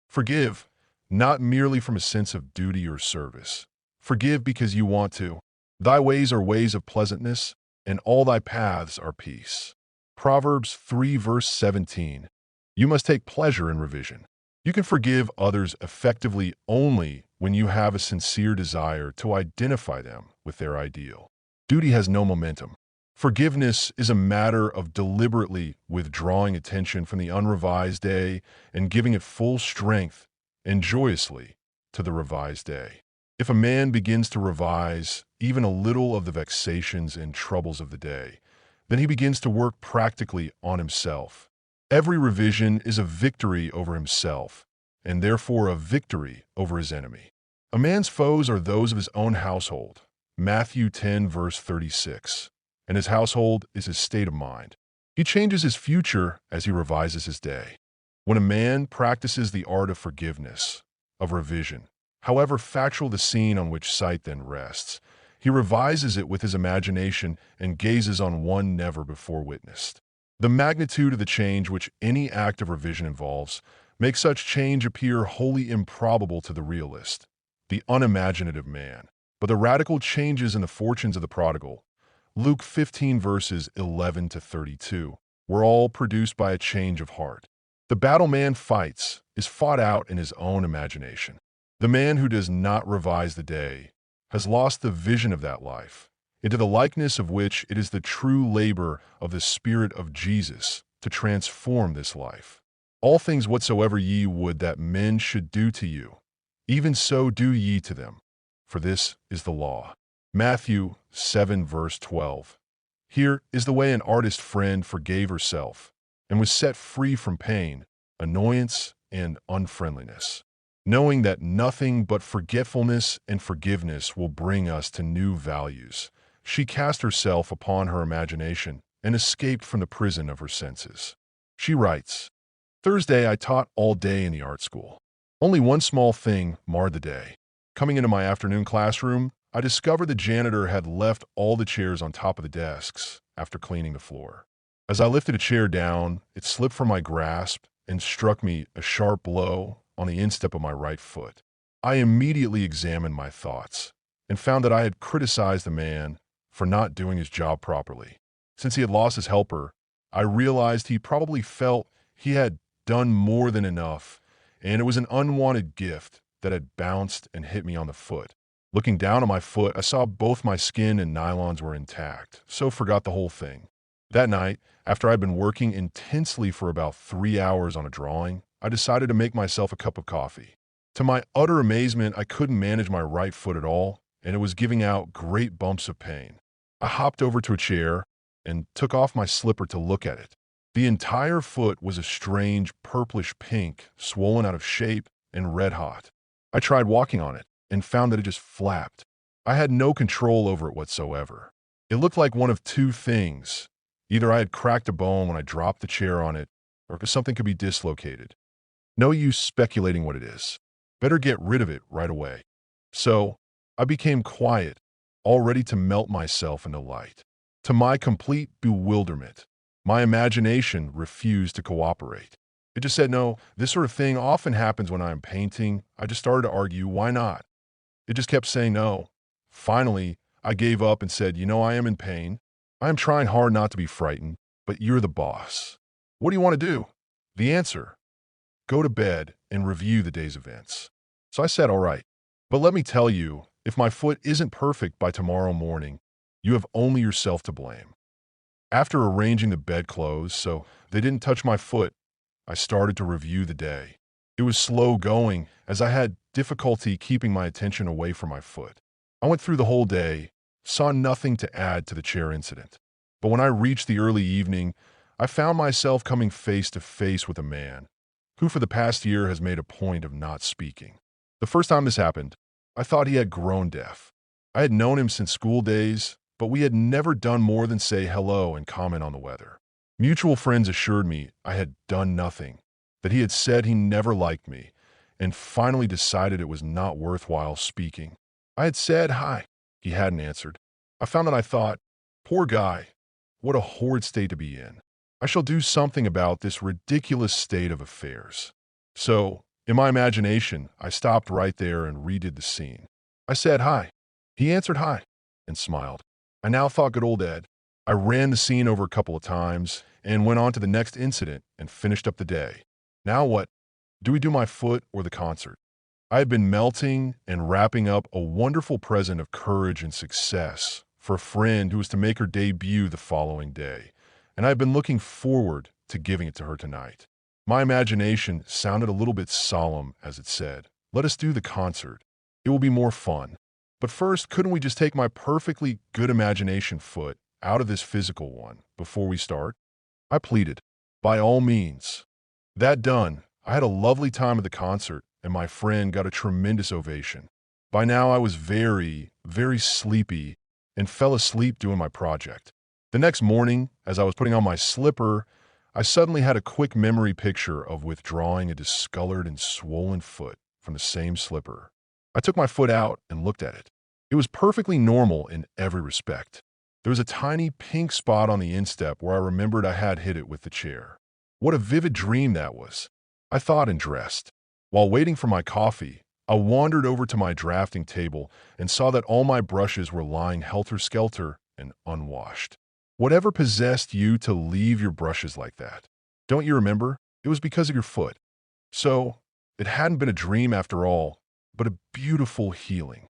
Forgive, not merely from a sense of duty or service. Forgive because you want to. Thy ways are ways of pleasantness, and all thy paths are peace. Proverbs 3 verse 17. You must take pleasure in revision. You can forgive others effectively only when you have a sincere desire to identify them with their ideal. Duty has no momentum. Forgiveness is a matter of deliberately withdrawing attention from the unrevised day and giving it full strength and joyously to the revised day. If a man begins to revise even a little of the vexations and troubles of the day, then he begins to work practically on himself. Every revision is a victory over himself, and therefore a victory over his enemy. A man's foes are those of his own household, Matthew 10 verse 36, and his household is his state of mind. He changes his future as he revises his day. When a man practices the art of forgiveness, of revision, however factual the scene on which sight then rests, he revises it with his imagination and gazes on one never before witnessed. The magnitude of the change which any act of revision involves makes such change appear wholly improbable to the realist, the unimaginative man. But the radical changes in the fortunes of the prodigal, Luke 15 verses 11 to 32, were all produced by a change of heart. The battle man fights is fought out in his own imagination. The man who does not revise the day has lost the vision of that life, into the likeness of which it is the true labor of the Spirit of Jesus to transform this life. All things whatsoever ye would that men should do to you, even so do ye to them. For this is the law. Matthew 7 verse 12. Here is the way an artist friend forgave herself and was set free from pain, annoyance, and unfriendliness. Knowing that nothing but forgetfulness and forgiveness will bring us to new values, she cast herself upon her imagination and escaped from the prison of her senses. She writes, Thursday I taught all day in the art school. Only one small thing marred the day. Coming into my afternoon classroom, I discovered the janitor had left all the chairs on top of the desks after cleaning the floor. As I lifted a chair down, it slipped from my grasp and struck me a sharp blow on the instep of my right foot. I immediately examined my thoughts and found that I had criticized the man for not doing his job properly. Since he had lost his helper, I realized he probably felt he had done more than enough, and it was an unwanted gift that had bounced and hit me on the foot. Looking down on my foot, I saw both my skin and nylons were intact, so forgot the whole thing. That night, after I'd been working intensely for about 3 hours on a drawing, I decided to make myself a cup of coffee. To my utter amazement, I couldn't manage my right foot at all, and it was giving out great bumps of pain. I hopped over to a chair and took off my slipper to look at it. The entire foot was a strange purplish pink, swollen out of shape and red hot. I tried walking on it and found that it just flapped. I had no control over it whatsoever. It looked like one of two things. Either I had cracked a bone when I dropped the chair on it, or something could be dislocated. No use speculating what it is. Better get rid of it right away. So, I became quiet, all ready to melt myself into light. To my complete bewilderment, my imagination refused to cooperate. It just said, no, this sort of thing often happens when I'm painting. I just started to argue, why not? It just kept saying no. Finally, I gave up and said, I am in pain. I am trying hard not to be frightened, but you're the boss. What do you want to do? The answer: go to bed and review the day's events. So I said, all right, but let me tell you, if my foot isn't perfect by tomorrow morning, you have only yourself to blame. After arranging the bedclothes so they didn't touch my foot, I started to review the day. It was slow going as I had difficulty keeping my attention away from my foot. I went through the whole day, saw nothing to add to the chair incident. But when I reached the early evening, I found myself coming face to face with a man who for the past year has made a point of not speaking. The first time this happened, I thought he had grown deaf. I had known him since school days, but we had never done more than say hello and comment on the weather. Mutual friends assured me I had done nothing, that he had said he never liked me, and finally decided it was not worthwhile speaking. I had said hi. He hadn't answered. I found that I thought, poor guy, what a horrid state to be in. I shall do something about this ridiculous state of affairs. So, in my imagination, I stopped right there and redid the scene. I said hi. He answered hi and smiled. I now thought, good old Ed. I ran the scene over a couple of times and went on to the next incident and finished up the day. Now what? Do we do my foot or the concert? I had been melting and wrapping up a wonderful present of courage and success for a friend who was to make her debut the following day, and I had been looking forward to giving it to her tonight. My imagination sounded a little bit solemn as it said, let us do the concert. It will be more fun. But first, couldn't we just take my perfectly good imagination foot out of this physical one before we start? I pleaded, by all means. That done, I had a lovely time at the concert, and my friend got a tremendous ovation. By now, I was very, very sleepy and fell asleep doing my project. The next morning, as I was putting on my slipper, I suddenly had a quick memory picture of withdrawing a discolored and swollen foot from the same slipper. I took my foot out and looked at it. It was perfectly normal in every respect. There was a tiny pink spot on the instep where I remembered I had hit it with the chair. What a vivid dream that was. I thought and dressed. While waiting for my coffee, I wandered over to my drafting table and saw that all my brushes were lying helter-skelter and unwashed. Whatever possessed you to leave your brushes like that? Don't you remember? It was because of your foot. So, it hadn't been a dream after all, but a beautiful healing.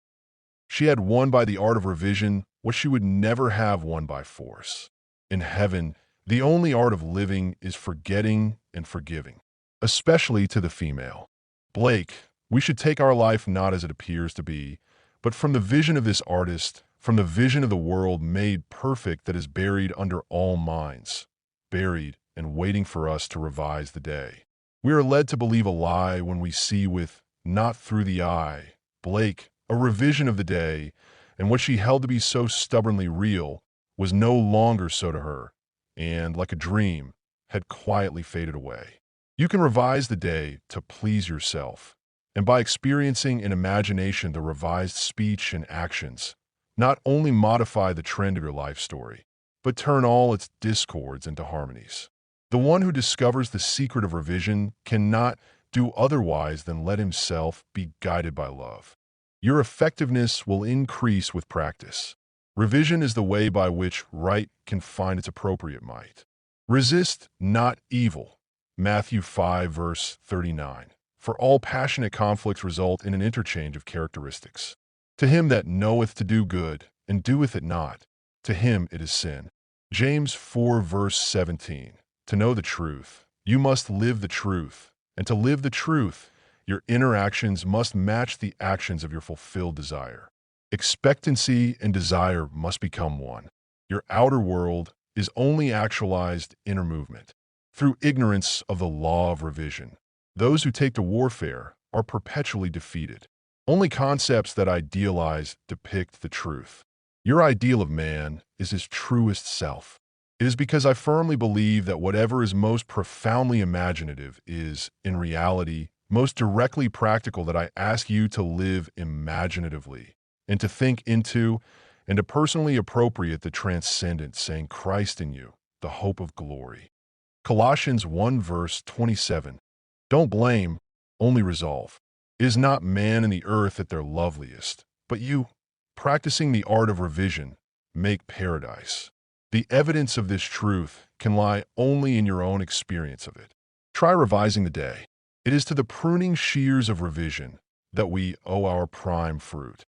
She had won by the art of revision what she would never have won by force. In heaven, The only art of living is forgetting and forgiving, especially to the female. Blake, we should take our life not as it appears to be, but from the vision of this artist, from the vision of the world made perfect that is buried under all minds, buried and waiting for us to revise the day. We are led to believe a lie when we see with, not through the eye, Blake, a revision of the day, and what she held to be so stubbornly real was no longer so to her, and, like a dream, had quietly faded away. You can revise the day to please yourself, and by experiencing in imagination the revised speech and actions, not only modify the trend of your life story, but turn all its discords into harmonies. The one who discovers the secret of revision cannot do otherwise than let himself be guided by love. Your effectiveness will increase with practice. Revision is the way by which right can find its appropriate might. Resist not evil. Matthew 5, verse 39. For all passionate conflicts result in an interchange of characteristics. To him that knoweth to do good, and doeth it not, to him it is sin. James 4, verse 17. To know the truth, you must live the truth, and to live the truth, your interactions must match the actions of your fulfilled desire. Expectancy and desire must become one. Your outer world is only actualized inner movement. Through ignorance of the law of revision, those who take to warfare are perpetually defeated. Only concepts that idealize depict the truth. Your ideal of man is his truest self. It is because I firmly believe that whatever is most profoundly imaginative is, in reality, most directly practical that I ask you to live imaginatively, and to think into, and to personally appropriate the transcendent, saying Christ in you, the hope of glory. Colossians 1 verse 27. Don't blame, only resolve. It is not man and the earth at their loveliest, but you, practicing the art of revision, make paradise. The evidence of this truth can lie only in your own experience of it. Try revising the day. It is to the pruning shears of revision that we owe our prime fruit.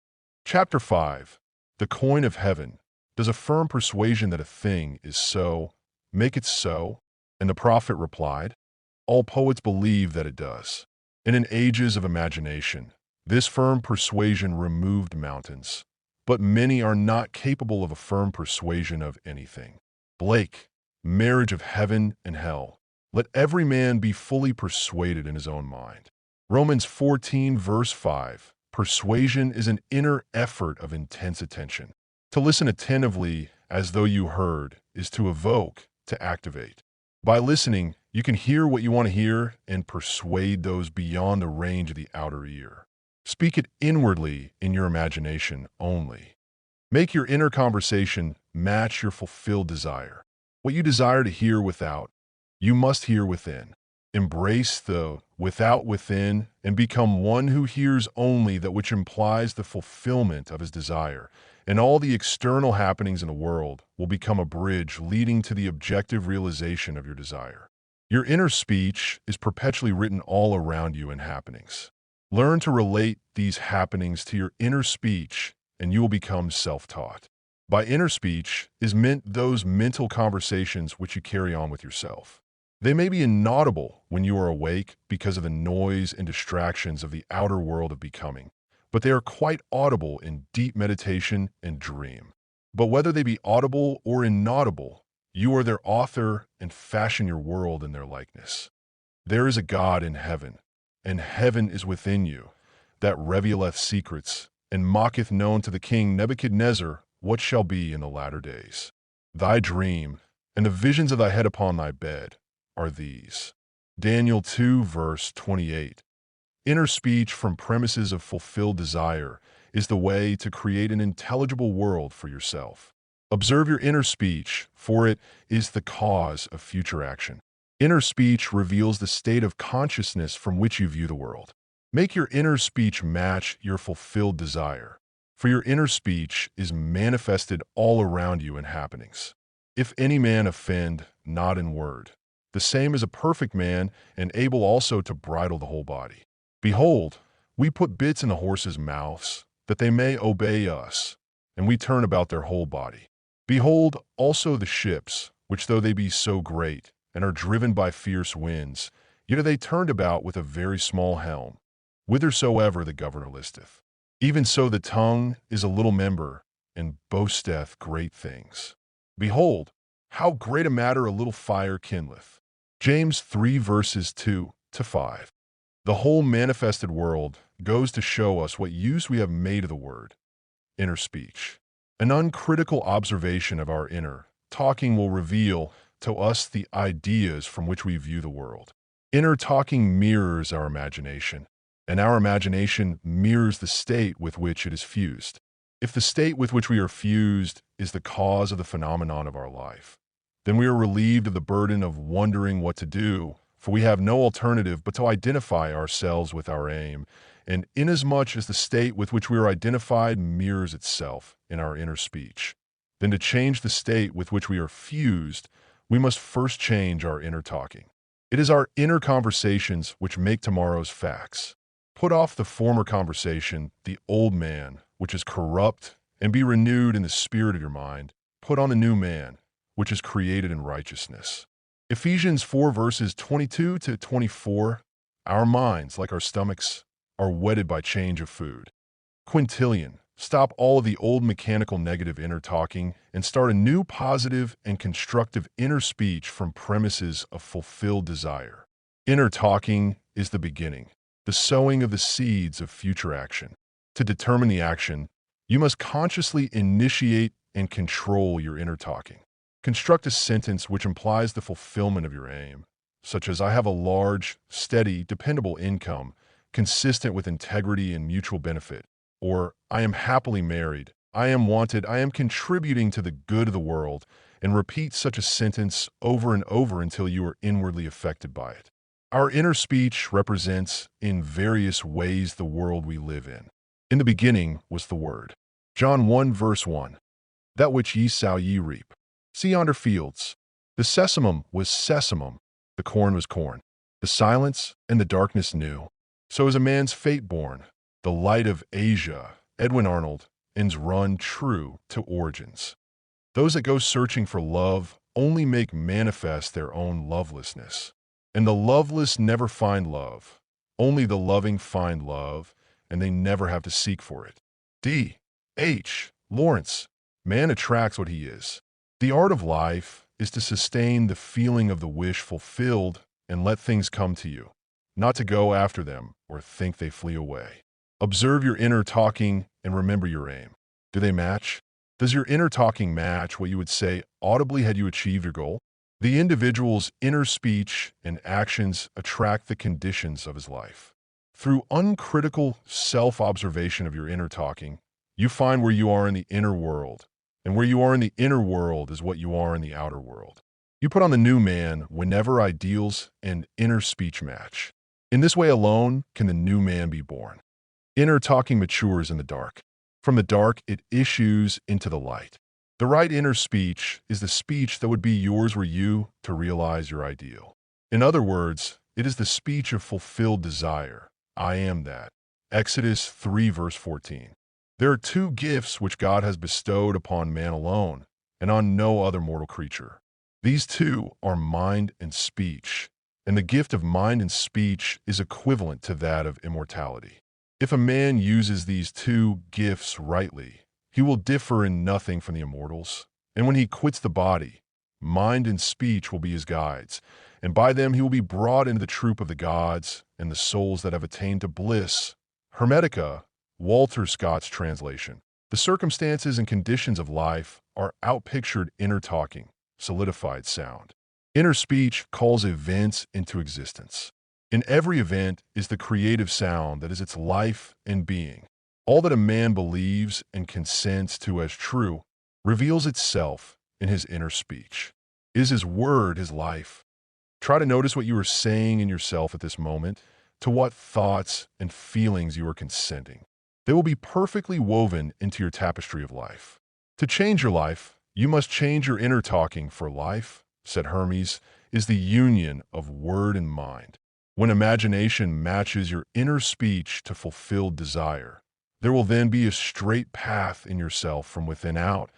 Chapter 5. The coin of heaven. Does a firm persuasion that a thing is so make it so? And the prophet replied, all poets believe that it does. And in ages of imagination, this firm persuasion removed mountains. But many are not capable of a firm persuasion of anything. Blake, marriage of heaven and hell. Let every man be fully persuaded in his own mind. Romans 14 verse 5. Persuasion is an inner effort of intense attention. To listen attentively as though you heard is to evoke, to activate. By listening, you can hear what you want to hear and persuade those beyond the range of the outer ear. Speak it inwardly in your imagination only. Make your inner conversation match your fulfilled desire. What you desire to hear without, you must hear within. Embrace the without within and become one who hears only that which implies the fulfillment of his desire, and all the external happenings in the world will become a bridge leading to the objective realization of your desire. Your inner speech is perpetually written all around you in happenings. Learn to relate these happenings to your inner speech, and you will become self-taught. By inner speech is meant those mental conversations which you carry on with yourself. They may be inaudible when you are awake because of the noise and distractions of the outer world of becoming, but they are quite audible in deep meditation and dream. But whether they be audible or inaudible, you are their author and fashion your world in their likeness. There is a God in heaven, and heaven is within you, that revealeth secrets, and mocketh known to the king Nebuchadnezzar what shall be in the latter days. Thy dream, and the visions of thy head upon thy bed, are these. Daniel 2 verse 28. Inner speech from premises of fulfilled desire is the way to create an intelligible world for yourself. Observe your inner speech, for it is the cause of future action. Inner speech reveals the state of consciousness from which you view the world. Make your inner speech match your fulfilled desire, for your inner speech is manifested all around you in happenings. If any man offend, not in word, the same as a perfect man and able also to bridle the whole body. Behold, we put bits in the horses' mouths, that they may obey us, and we turn about their whole body. Behold also the ships, which though they be so great, and are driven by fierce winds, yet are they turned about with a very small helm, whithersoever the governor listeth. Even so the tongue is a little member, and boasteth great things. Behold, how great a matter a little fire kindleth. James 3 verses 2 to 5. The whole manifested world goes to show us what use we have made of the word, inner speech. An uncritical observation of our inner talking will reveal to us the ideas from which we view the world. Inner talking mirrors our imagination, and our imagination mirrors the state with which it is fused. If the state with which we are fused is the cause of the phenomenon of our life, then we are relieved of the burden of wondering what to do, for we have no alternative but to identify ourselves with our aim, and inasmuch as the state with which we are identified mirrors itself in our inner speech, then to change the state with which we are fused, we must first change our inner talking. It is our inner conversations which make tomorrow's facts. Put off the former conversation, the old man, which is corrupt, and be renewed in the spirit of your mind. Put on a new man, which is created in righteousness. Ephesians 4 verses 22 to 24. Our minds, like our stomachs, are whetted by change of food. Quintillion. Stop all of the old mechanical negative inner talking and start a new positive and constructive inner speech from premises of fulfilled desire. Inner talking is the beginning, the sowing of the seeds of future action. To determine the action, you must consciously initiate and control your inner talking. Construct a sentence which implies the fulfillment of your aim, such as I have a large, steady, dependable income, consistent with integrity and mutual benefit, or I am happily married, I am wanted, I am contributing to the good of the world, and repeat such a sentence over and over until you are inwardly affected by it. Our inner speech represents, in various ways, the world we live in. In the beginning was the Word. John 1 verse 1. That which ye sow ye reap. See yonder fields. The sesamum was sesamum, the corn was corn. The silence and the darkness knew. So is a man's fate born. The light of Asia, Edwin Arnold, ends run true to origins. Those that go searching for love only make manifest their own lovelessness. And the loveless never find love. Only the loving find love, and they never have to seek for it. D. H. Lawrence. Man attracts what he is. The art of life is to sustain the feeling of the wish fulfilled and let things come to you, not to go after them or think they flee away. Observe your inner talking and remember your aim. Do they match? Does your inner talking match what you would say audibly had you achieved your goal? The individual's inner speech and actions attract the conditions of his life. Through uncritical self-observation of your inner talking, you find where you are in the inner world, and where you are in the inner world is what you are in the outer world. You put on the new man whenever ideals and inner speech match. In this way alone can the new man be born. Inner talking matures in the dark. From the dark, it issues into the light. The right inner speech is the speech that would be yours were you to realize your ideal. In other words, it is the speech of fulfilled desire. I am that. Exodus 3 verse 14. There are two gifts which God has bestowed upon man alone and on no other mortal creature. These two are mind and speech, and the gift of mind and speech is equivalent to that of immortality. If a man uses these two gifts rightly, he will differ in nothing from the immortals, and when he quits the body, mind and speech will be his guides, and by them he will be brought into the troop of the gods and the souls that have attained to bliss. Hermetica, Walter Scott's translation. The circumstances and conditions of life are outpictured inner talking, solidified sound. Inner speech calls events into existence. In every event is the creative sound that is its life and being. All that a man believes and consents to as true reveals itself in his inner speech. Is his word his life? Try to notice what you are saying in yourself at this moment, to what thoughts and feelings you are consenting. They will be perfectly woven into your tapestry of life. To change your life, you must change your inner talking, for life, said Hermes, is the union of word and mind. When imagination matches your inner speech to fulfilled desire, there will then be a straight path in yourself from within out,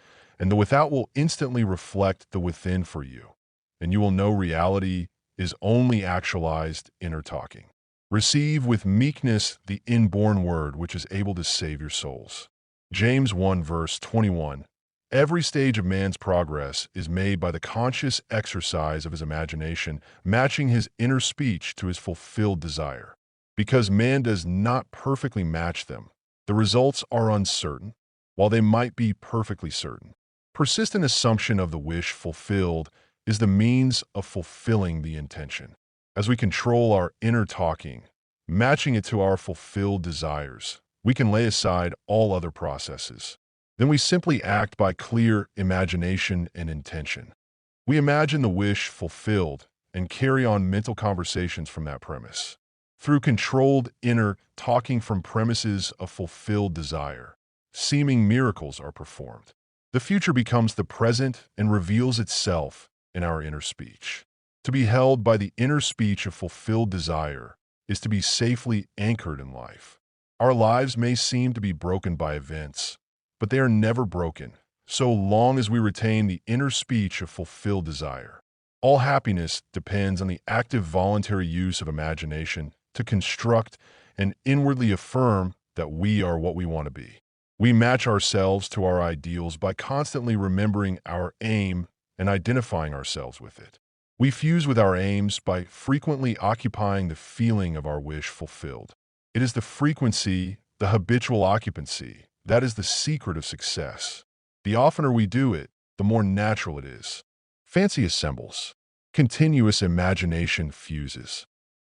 And the without will instantly reflect the within for you, and you will know reality is only actualized inner talking. Receive with meekness the inborn word which is able to save your souls. James 1 verse 21. Every stage of man's progress is made by the conscious exercise of his imagination, matching his inner speech to his fulfilled desire. Because man does not perfectly match them, the results are uncertain, while they might be perfectly certain. Persistent assumption of the wish fulfilled is the means of fulfilling the intention. As we control our inner talking, matching it to our fulfilled desires, we can lay aside all other processes. Then we simply act by clear imagination and intention. We imagine the wish fulfilled and carry on mental conversations from that premise. Through controlled inner talking from premises of fulfilled desire, seeming miracles are performed. The future becomes the present and reveals itself in our inner speech. To be held by the inner speech of fulfilled desire is to be safely anchored in life. Our lives may seem to be broken by events, but they are never broken, so long as we retain the inner speech of fulfilled desire. All happiness depends on the active voluntary use of imagination to construct and inwardly affirm that we are what we want to be. We match ourselves to our ideals by constantly remembering our aim and identifying ourselves with it. We fuse with our aims by frequently occupying the feeling of our wish fulfilled. It is the frequency, the habitual occupancy, that is the secret of success. The oftener we do it, the more natural it is. Fancy assembles. Continuous imagination fuses.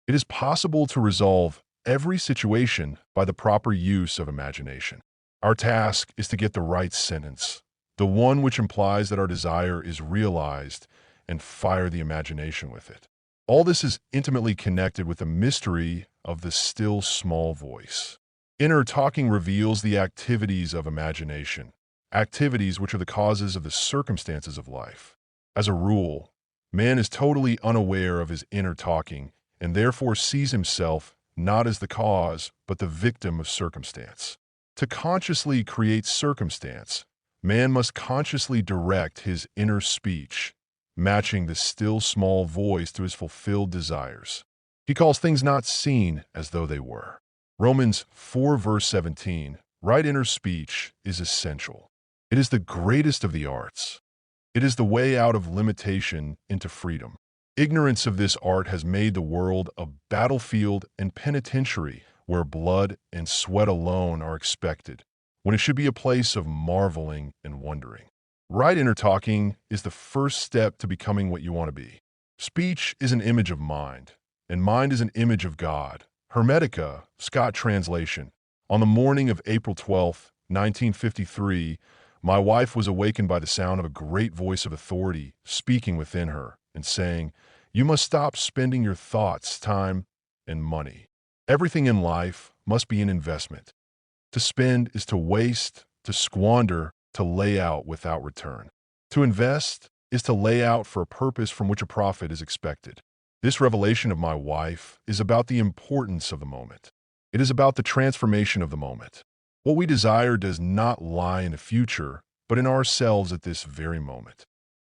It is possible to resolve every situation by the proper use of imagination. Our task is to get the right sentence, the one which implies that our desire is realized, and fire the imagination with it. All this is intimately connected with the mystery of the still small voice. Inner talking reveals the activities of imagination, activities which are the causes of the circumstances of life. As a rule, man is totally unaware of his inner talking and therefore sees himself not as the cause, but the victim of circumstance. To consciously create circumstance, man must consciously direct his inner speech, matching the still small voice to his fulfilled desires. He calls things not seen as though they were. Romans 4 verse 17, right inner speech is essential. It is the greatest of the arts. It is the way out of limitation into freedom. Ignorance of this art has made the world a battlefield and penitentiary where blood and sweat alone are expected, when it should be a place of marveling and wondering. Right inner talking is the first step to becoming what you want to be. Speech is an image of mind, and mind is an image of God. Hermetica, Scott translation. On the morning of April 12, 1953, my wife was awakened by the sound of a great voice of authority speaking within her and saying, "You must stop spending your thoughts, time, and money. Everything in life must be an investment. To spend is to waste, to squander, to lay out without return. To invest is to lay out for a purpose from which a profit is expected." This revelation of my wife is about the importance of the moment. It is about the transformation of the moment. What we desire does not lie in the future, but in ourselves at this very moment.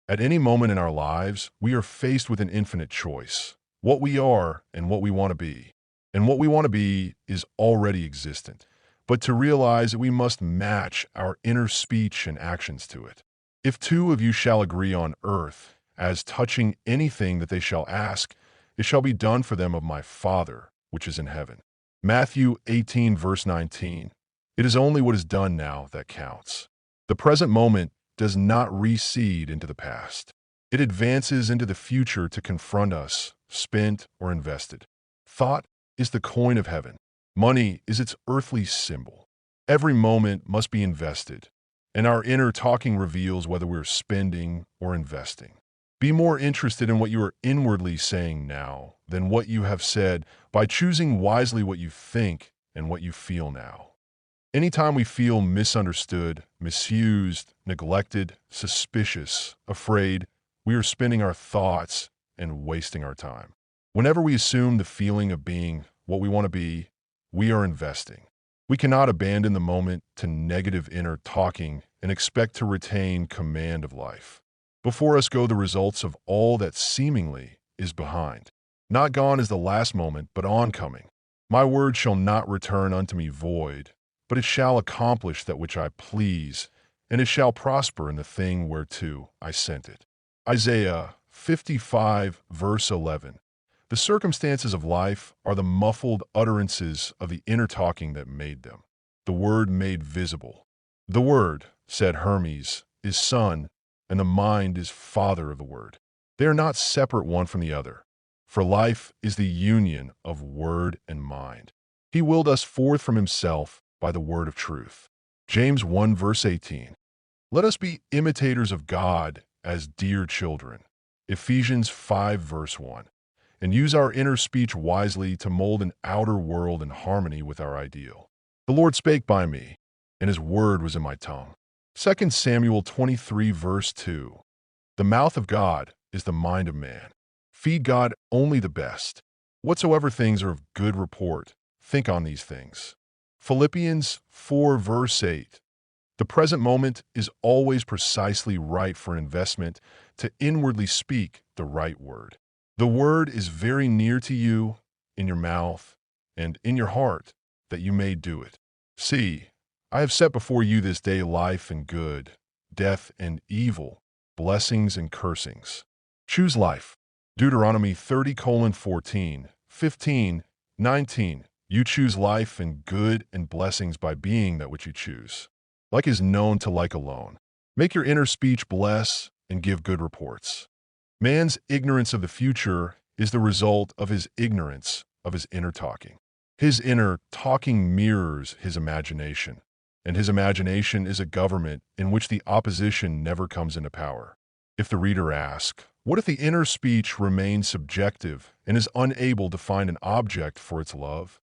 At any moment in our lives, we are faced with an infinite choice, what we are and what we want to be. And what we want to be is already existent, but to realize that we must match our inner speech and actions to it. If two of you shall agree on earth, as touching anything that they shall ask, it shall be done for them of my Father, which is in heaven. Matthew 18 verse 19. It is only what is done now that counts. The present moment does not recede into the past. It advances into the future to confront us, spent or invested. Thought is the coin of heaven. Money is its earthly symbol. Every moment must be invested, and our inner talking reveals whether we're spending or investing. Be more interested in what you are inwardly saying now than what you have said by choosing wisely what you think and what you feel now. Anytime we feel misunderstood, misused, neglected, suspicious, afraid, we are spending our thoughts and wasting our time. Whenever we assume the feeling of being what we want to be, we are investing. We cannot abandon the moment to negative inner talking and expect to retain command of life. Before us go the results of all that seemingly is behind. Not gone is the last moment, but oncoming. My word shall not return unto me void, but it shall accomplish that which I please, and it shall prosper in the thing whereto I sent it. Isaiah 55, verse 11. The circumstances of life are the muffled utterances of the inner talking that made them. The Word made visible. The Word, said Hermes, is Son, and the mind is Father of the Word. They are not separate one from the other, for life is the union of word and mind. He willed us forth from himself by the word of truth. James 1, verse 18. Let us be imitators of God as dear children. Ephesians 5, verse 1. And use our inner speech wisely to mold an outer world in harmony with our ideal. The Lord spake by me, and his word was in my tongue. 2 Samuel 23, verse 2. The mouth of God is the mind of man. Feed God only the best. Whatsoever things are of good report, think on these things. Philippians 4, verse 8. The present moment is always precisely right for investment to inwardly speak the right word. The word is very near to you, in your mouth, and in your heart, that you may do it. See, I have set before you this day life and good, death and evil, blessings and cursings. Choose life. Deuteronomy 30:14, 15, 19. You choose life and good and blessings by being that which you choose. Like is known to like alone. Make your inner speech bless and give good reports. Man's ignorance of the future is the result of his ignorance of his inner talking. His inner talking mirrors his imagination, and his imagination is a government in which the opposition never comes into power. If the reader asks, what if the inner speech remains subjective and is unable to find an object for its love?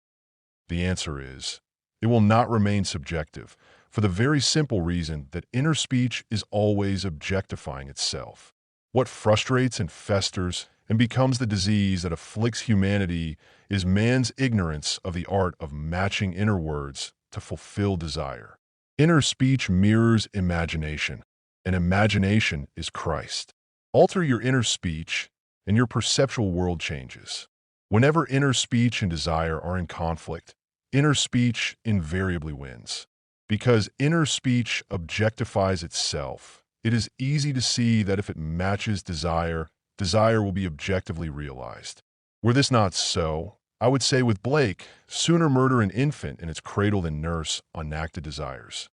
The answer is, it will not remain subjective, for the very simple reason that inner speech is always objectifying itself. What frustrates and festers and becomes the disease that afflicts humanity is man's ignorance of the art of matching inner words to fulfill desire. Inner speech mirrors imagination, and imagination is Christ. Alter your inner speech, and your perceptual world changes. Whenever inner speech and desire are in conflict, inner speech invariably wins. Because inner speech objectifies itself, it is easy to see that if it matches desire, desire will be objectively realized. Were this not so, I would say with Blake, sooner murder an infant in its cradle than nurse unacted desires.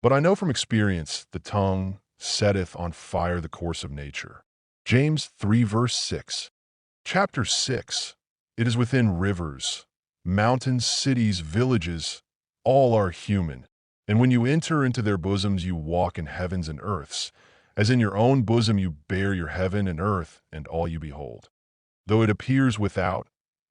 But I know from experience the tongue setteth on fire the course of nature. James 3, verse 6. Chapter 6. It is within rivers, mountains, cities, villages, all are human. And when you enter into their bosoms, you walk in heavens and earths. As in your own bosom you bear your heaven and earth and all you behold. Though it appears without,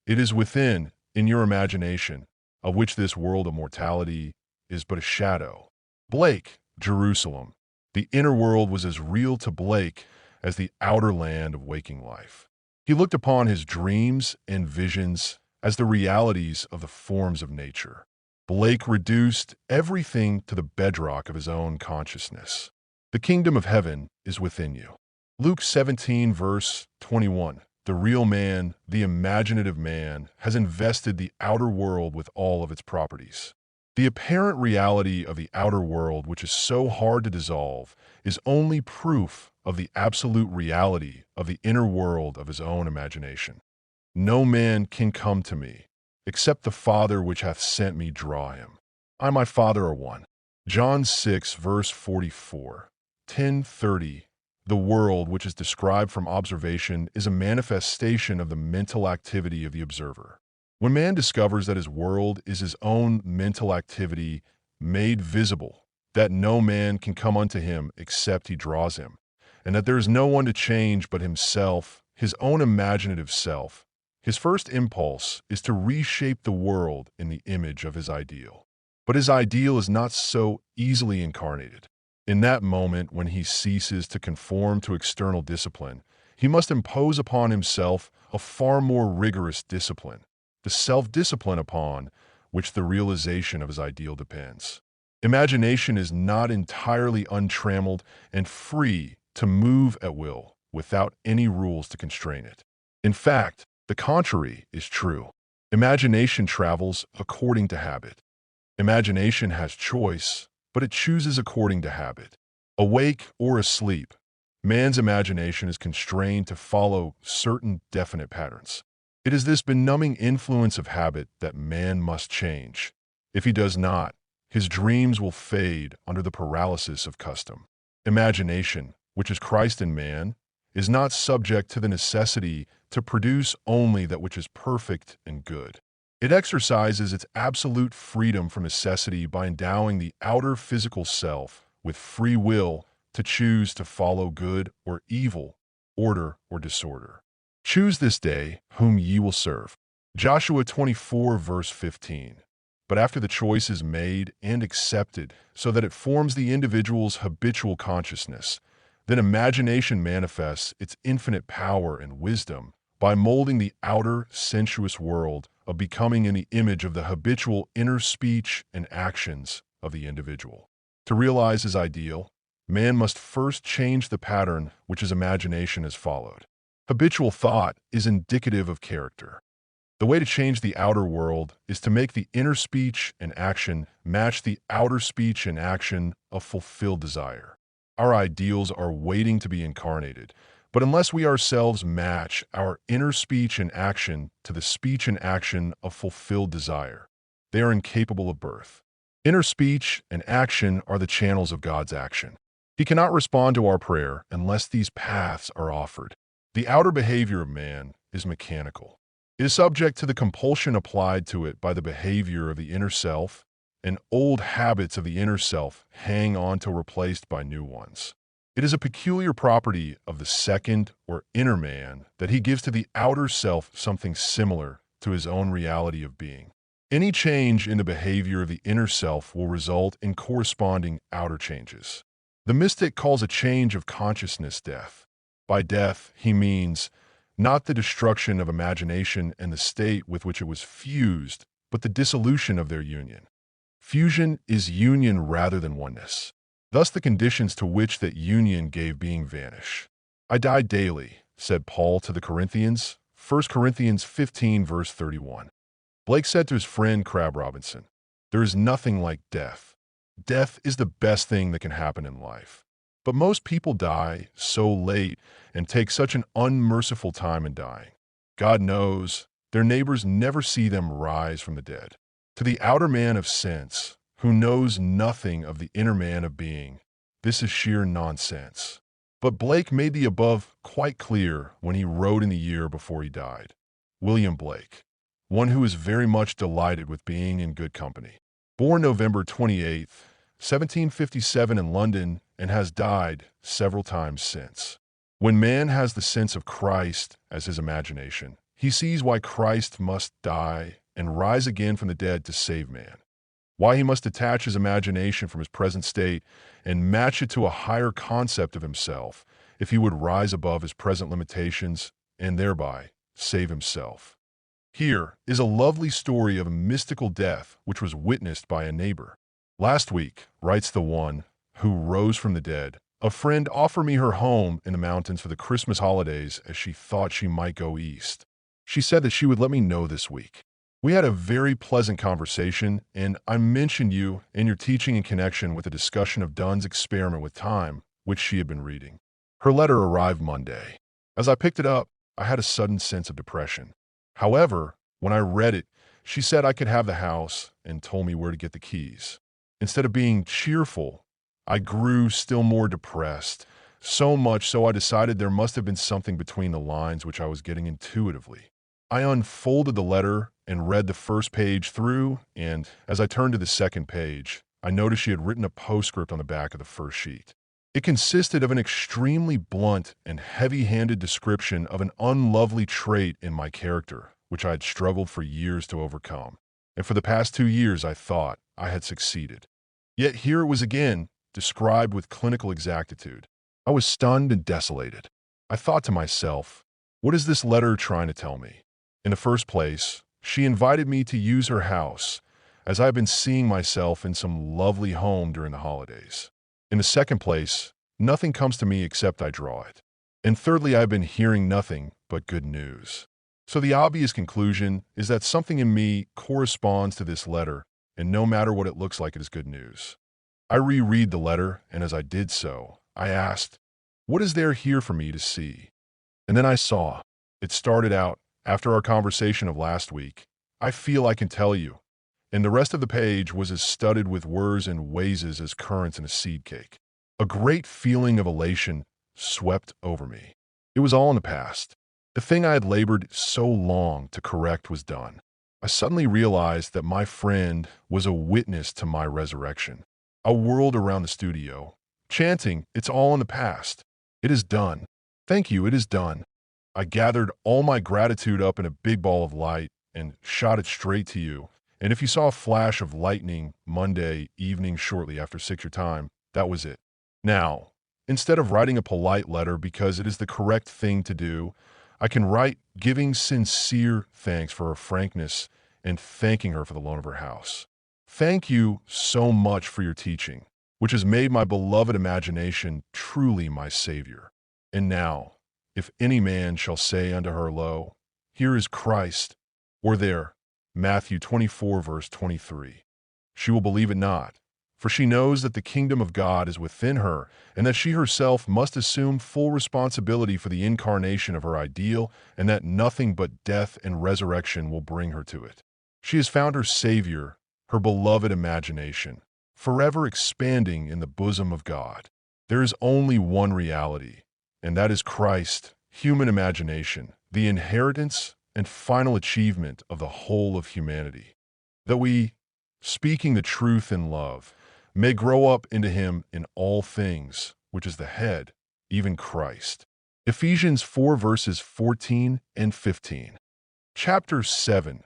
it is within, in your imagination, of which this world of mortality is but a shadow. Blake, Jerusalem. The inner world was as real to Blake as the outer land of waking life. He looked upon his dreams and visions as the realities of the forms of nature. Blake reduced everything to the bedrock of his own consciousness. The kingdom of heaven is within you. Luke 17, verse 21. The real man, the imaginative man, has invested the outer world with all of its properties. The apparent reality of the outer world, which is so hard to dissolve, is only proof of the absolute reality of the inner world of his own imagination. No man can come to me, except the Father which hath sent me draw him. I and my Father are one. John 6, verse 44. 10:30. The world, which is described from observation, is a manifestation of the mental activity of the observer. When man discovers that his world is his own mental activity made visible, that no man can come unto him except he draws him, and that there is no one to change but himself, his own imaginative self, his first impulse is to reshape the world in the image of his ideal. But his ideal is not so easily incarnated. In that moment, when he ceases to conform to external discipline, he must impose upon himself a far more rigorous discipline, the self-discipline upon which the realization of his ideal depends. Imagination is not entirely untrammeled and free to move at will without any rules to constrain it. In fact, the contrary is true. Imagination travels according to habit. Imagination has choice, but it chooses according to habit. Awake or asleep, man's imagination is constrained to follow certain definite patterns. It is this benumbing influence of habit that man must change. If he does not, his dreams will fade under the paralysis of custom. Imagination, which is Christ in man, is not subject to the necessity to produce only that which is perfect and good. It exercises its absolute freedom from necessity by endowing the outer physical self with free will to choose to follow good or evil, order or disorder. Choose this day whom ye will serve. Joshua 24 verse 15. But after the choice is made and accepted so that it forms the individual's habitual consciousness, then imagination manifests its infinite power and wisdom by molding the outer sensuous world of becoming in the image of the habitual inner speech and actions of the individual. To realize his ideal, man must first change the pattern which his imagination has followed. Habitual thought is indicative of character. The way to change the outer world is to make the inner speech and action match the outer speech and action of fulfilled desire. Our ideals are waiting to be incarnated, but unless we ourselves match our inner speech and action to the speech and action of fulfilled desire, they are incapable of birth. Inner speech and action are the channels of God's action. He cannot respond to our prayer unless these paths are offered. The outer behavior of man is mechanical. It is subject to the compulsion applied to it by the behavior of the inner self, and old habits of the inner self hang on till replaced by new ones. It is a peculiar property of the second or inner man that he gives to the outer self something similar to his own reality of being. Any change in the behavior of the inner self will result in corresponding outer changes. The mystic calls a change of consciousness death. By death, he means not the destruction of imagination and the state with which it was fused, but the dissolution of their union. Fusion is union rather than oneness. Thus the conditions to which that union gave being vanish. I die daily, said Paul to the Corinthians, 1 Corinthians 15 verse 31. Blake said to his friend Crab Robinson, there is nothing like death. Death is the best thing that can happen in life. But most people die so late and take such an unmerciful time in dying. God knows their neighbors never see them rise from the dead. To the outer man of sense, who knows nothing of the inner man of being, this is sheer nonsense. But Blake made the above quite clear when he wrote in the year before he died. William Blake, one who is very much delighted with being in good company. Born November 28, 1757 in London, and has died several times since. When man has the sense of Christ as his imagination, he sees why Christ must die and rise again from the dead to save man. Why he must detach his imagination from his present state and match it to a higher concept of himself if he would rise above his present limitations and thereby save himself. Here is a lovely story of a mystical death which was witnessed by a neighbor. Last week, writes the one who rose from the dead, a friend offered me her home in the mountains for the Christmas holidays as she thought she might go east. She said that she would let me know this week. We had a very pleasant conversation, and I mentioned you and your teaching in connection with a discussion of Dunn's experiment with time, which she had been reading. Her letter arrived Monday. As I picked it up, I had a sudden sense of depression. However, when I read it, she said I could have the house and told me where to get the keys. Instead of being cheerful, I grew still more depressed, so much so I decided there must have been something between the lines which I was getting intuitively. I unfolded the letter and read the first page through, and as I turned to the second page, I noticed she had written a postscript on the back of the first sheet. It consisted of an extremely blunt and heavy-handed description of an unlovely trait in my character, which I had struggled for years to overcome. And for the past 2 years, I thought I had succeeded. Yet here it was again, described with clinical exactitude. I was stunned and desolated. I thought to myself, what is this letter trying to tell me? In the first place, she invited me to use her house, as I have been seeing myself in some lovely home during the holidays. In the second place, nothing comes to me except I draw it. And thirdly, I have been hearing nothing but good news. So the obvious conclusion is that something in me corresponds to this letter, and no matter what it looks like, it is good news. I reread the letter, and as I did so, I asked, what is there here for me to see? And then I saw. It started out, after our conversation of last week, I feel I can tell you. And the rest of the page was as studded with words and wazes as currants in a seed cake. A great feeling of elation swept over me. It was all in the past. The thing I had labored so long to correct was done. I suddenly realized that my friend was a witness to my resurrection. I whirled around the studio, chanting, "It's all in the past. It is done. Thank you, it is done." I gathered all my gratitude up in a big ball of light and shot it straight to you. And if you saw a flash of lightning Monday evening shortly after 6 your time, that was it. Now, instead of writing a polite letter because it is the correct thing to do, I can write giving sincere thanks for her frankness and thanking her for the loan of her house. Thank you so much for your teaching, which has made my beloved imagination truly my Savior. And now, if any man shall say unto her, Lo, here is Christ, or there, Matthew 24, verse 23, she will believe it not, for she knows that the kingdom of God is within her, and that she herself must assume full responsibility for the incarnation of her ideal, and that nothing but death and resurrection will bring her to it. She has found her Savior, her beloved imagination, forever expanding in the bosom of God. There is only one reality, and that is Christ, human imagination, the inheritance and final achievement of the whole of humanity. That we, speaking the truth in love, may grow up into him in all things, which is the head, even Christ. Ephesians 4 verses 14 and 15. Chapter 7.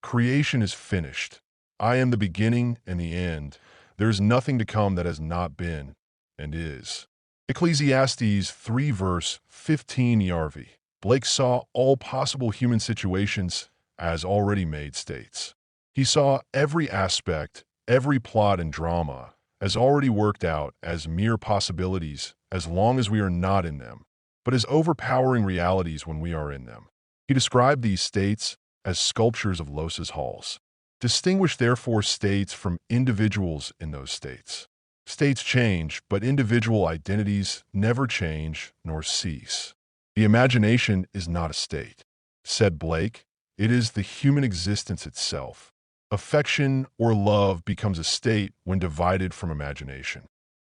Creation is finished. I am the beginning and the end. There is nothing to come that has not been and is. Ecclesiastes 3 verse 15 ERV. Blake saw all possible human situations as already made states. He saw every aspect, every plot and drama as already worked out as mere possibilities as long as we are not in them, but as overpowering realities when we are in them. He described these states as sculptures of Los's halls. Distinguish therefore states from individuals in those states. States change, but individual identities never change nor cease. The imagination is not a state. Said Blake, it is the human existence itself. Affection or love becomes a state when divided from imagination.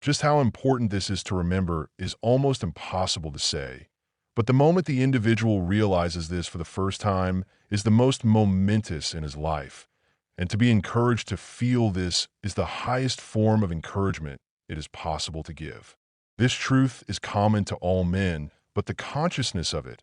Just how important this is to remember is almost impossible to say, but the moment the individual realizes this for the first time is the most momentous in his life, and to be encouraged to feel this is the highest form of encouragement it is possible to give. This truth is common to all men, but the consciousness of it,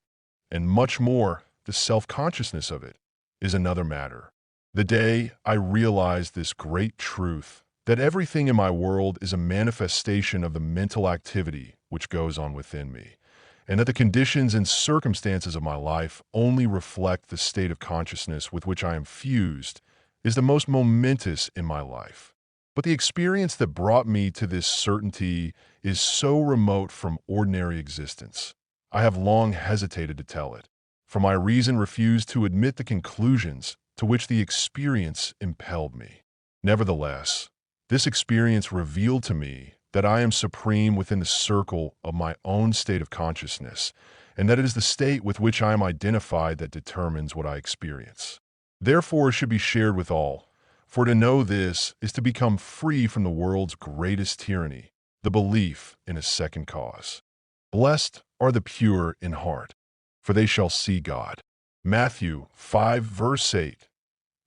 and much more, the self-consciousness of it, is another matter. The day I realized this great truth, that everything in my world is a manifestation of the mental activity which goes on within me, and that the conditions and circumstances of my life only reflect the state of consciousness with which I am fused, is the most momentous in my life. But the experience that brought me to this certainty is so remote from ordinary existence. I have long hesitated to tell it, for my reason refused to admit the conclusions to which the experience impelled me. Nevertheless, this experience revealed to me that I am supreme within the circle of my own state of consciousness, and that it is the state with which I am identified that determines what I experience. Therefore, it should be shared with all, for to know this is to become free from the world's greatest tyranny, the belief in a second cause. Blessed are the pure in heart, for they shall see God. Matthew 5 verse 8.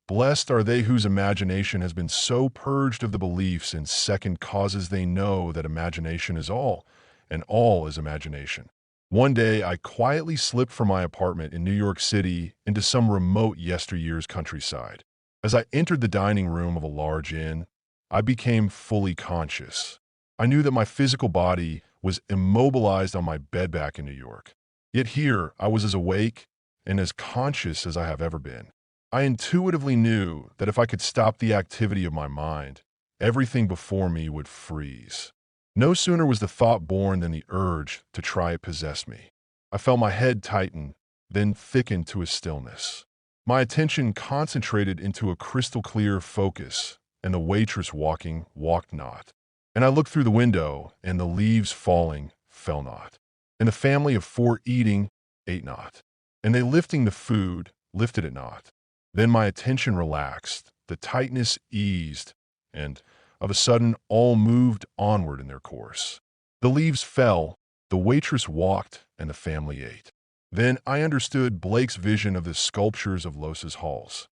Blessed are they whose imagination has been so purged of the beliefs in second causes they know that imagination is all, and all is imagination. One day, I quietly slipped from my apartment in New York City into some remote yesteryear's countryside. As I entered the dining room of a large inn, I became fully conscious. I knew that my physical body was immobilized on my bed back in New York. Yet here, I was as awake and as conscious as I have ever been. I intuitively knew that if I could stop the activity of my mind, everything before me would freeze. No sooner was the thought born than the urge to try it possessed me. I felt my head tighten, then thicken to a stillness. My attention concentrated into a crystal-clear focus, and the waitress walking walked not. And I looked through the window, and the leaves falling fell not. And the family of 4 eating ate not. And they lifting the food lifted it not. Then my attention relaxed, the tightness eased, and of a sudden all moved onward in their course. The leaves fell, the waitress walked, and the family ate. Then I understood Blake's vision of the sculptures of Los's halls.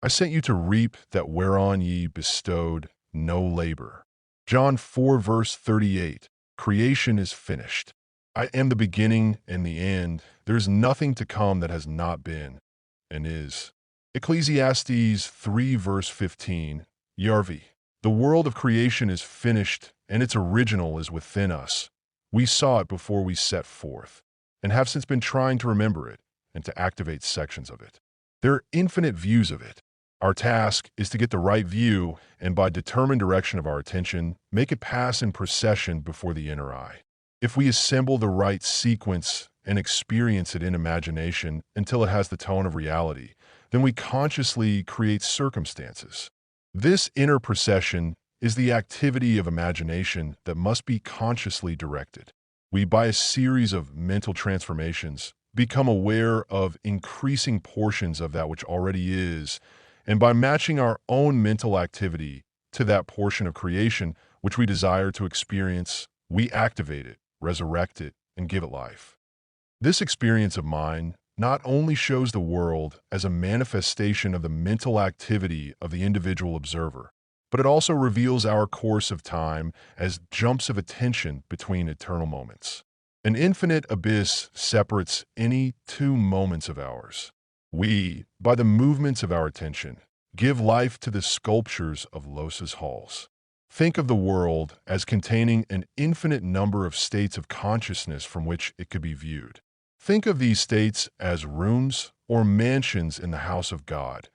I sent you to reap that whereon ye bestowed no labor. John 4 verse 38, creation is finished. I am the beginning and the end. There is nothing to come that has not been and is. Ecclesiastes 3 verse 15, Yarvi. The world of creation is finished and its original is within us. We saw it before we set forth and have since been trying to remember it and to activate sections of it. There are infinite views of it. Our task is to get the right view and by determined direction of our attention, make it pass in procession before the inner eye. If we assemble the right sequence and experience it in imagination until it has the tone of reality, then we consciously create circumstances. This inner procession is the activity of imagination that must be consciously directed. We, by a series of mental transformations, become aware of increasing portions of that which already is, and by matching our own mental activity to that portion of creation which we desire to experience, we activate it, resurrect it, and give it life. This experience of mine not only shows the world as a manifestation of the mental activity of the individual observer, but it also reveals our course of time as jumps of attention between eternal moments. An infinite abyss separates any 2 moments of ours. We, by the movements of our attention, give life to the sculptures of Los's halls. Think of the world as containing an infinite number of states of consciousness from which it could be viewed. Think of these states as rooms or mansions in the house of God.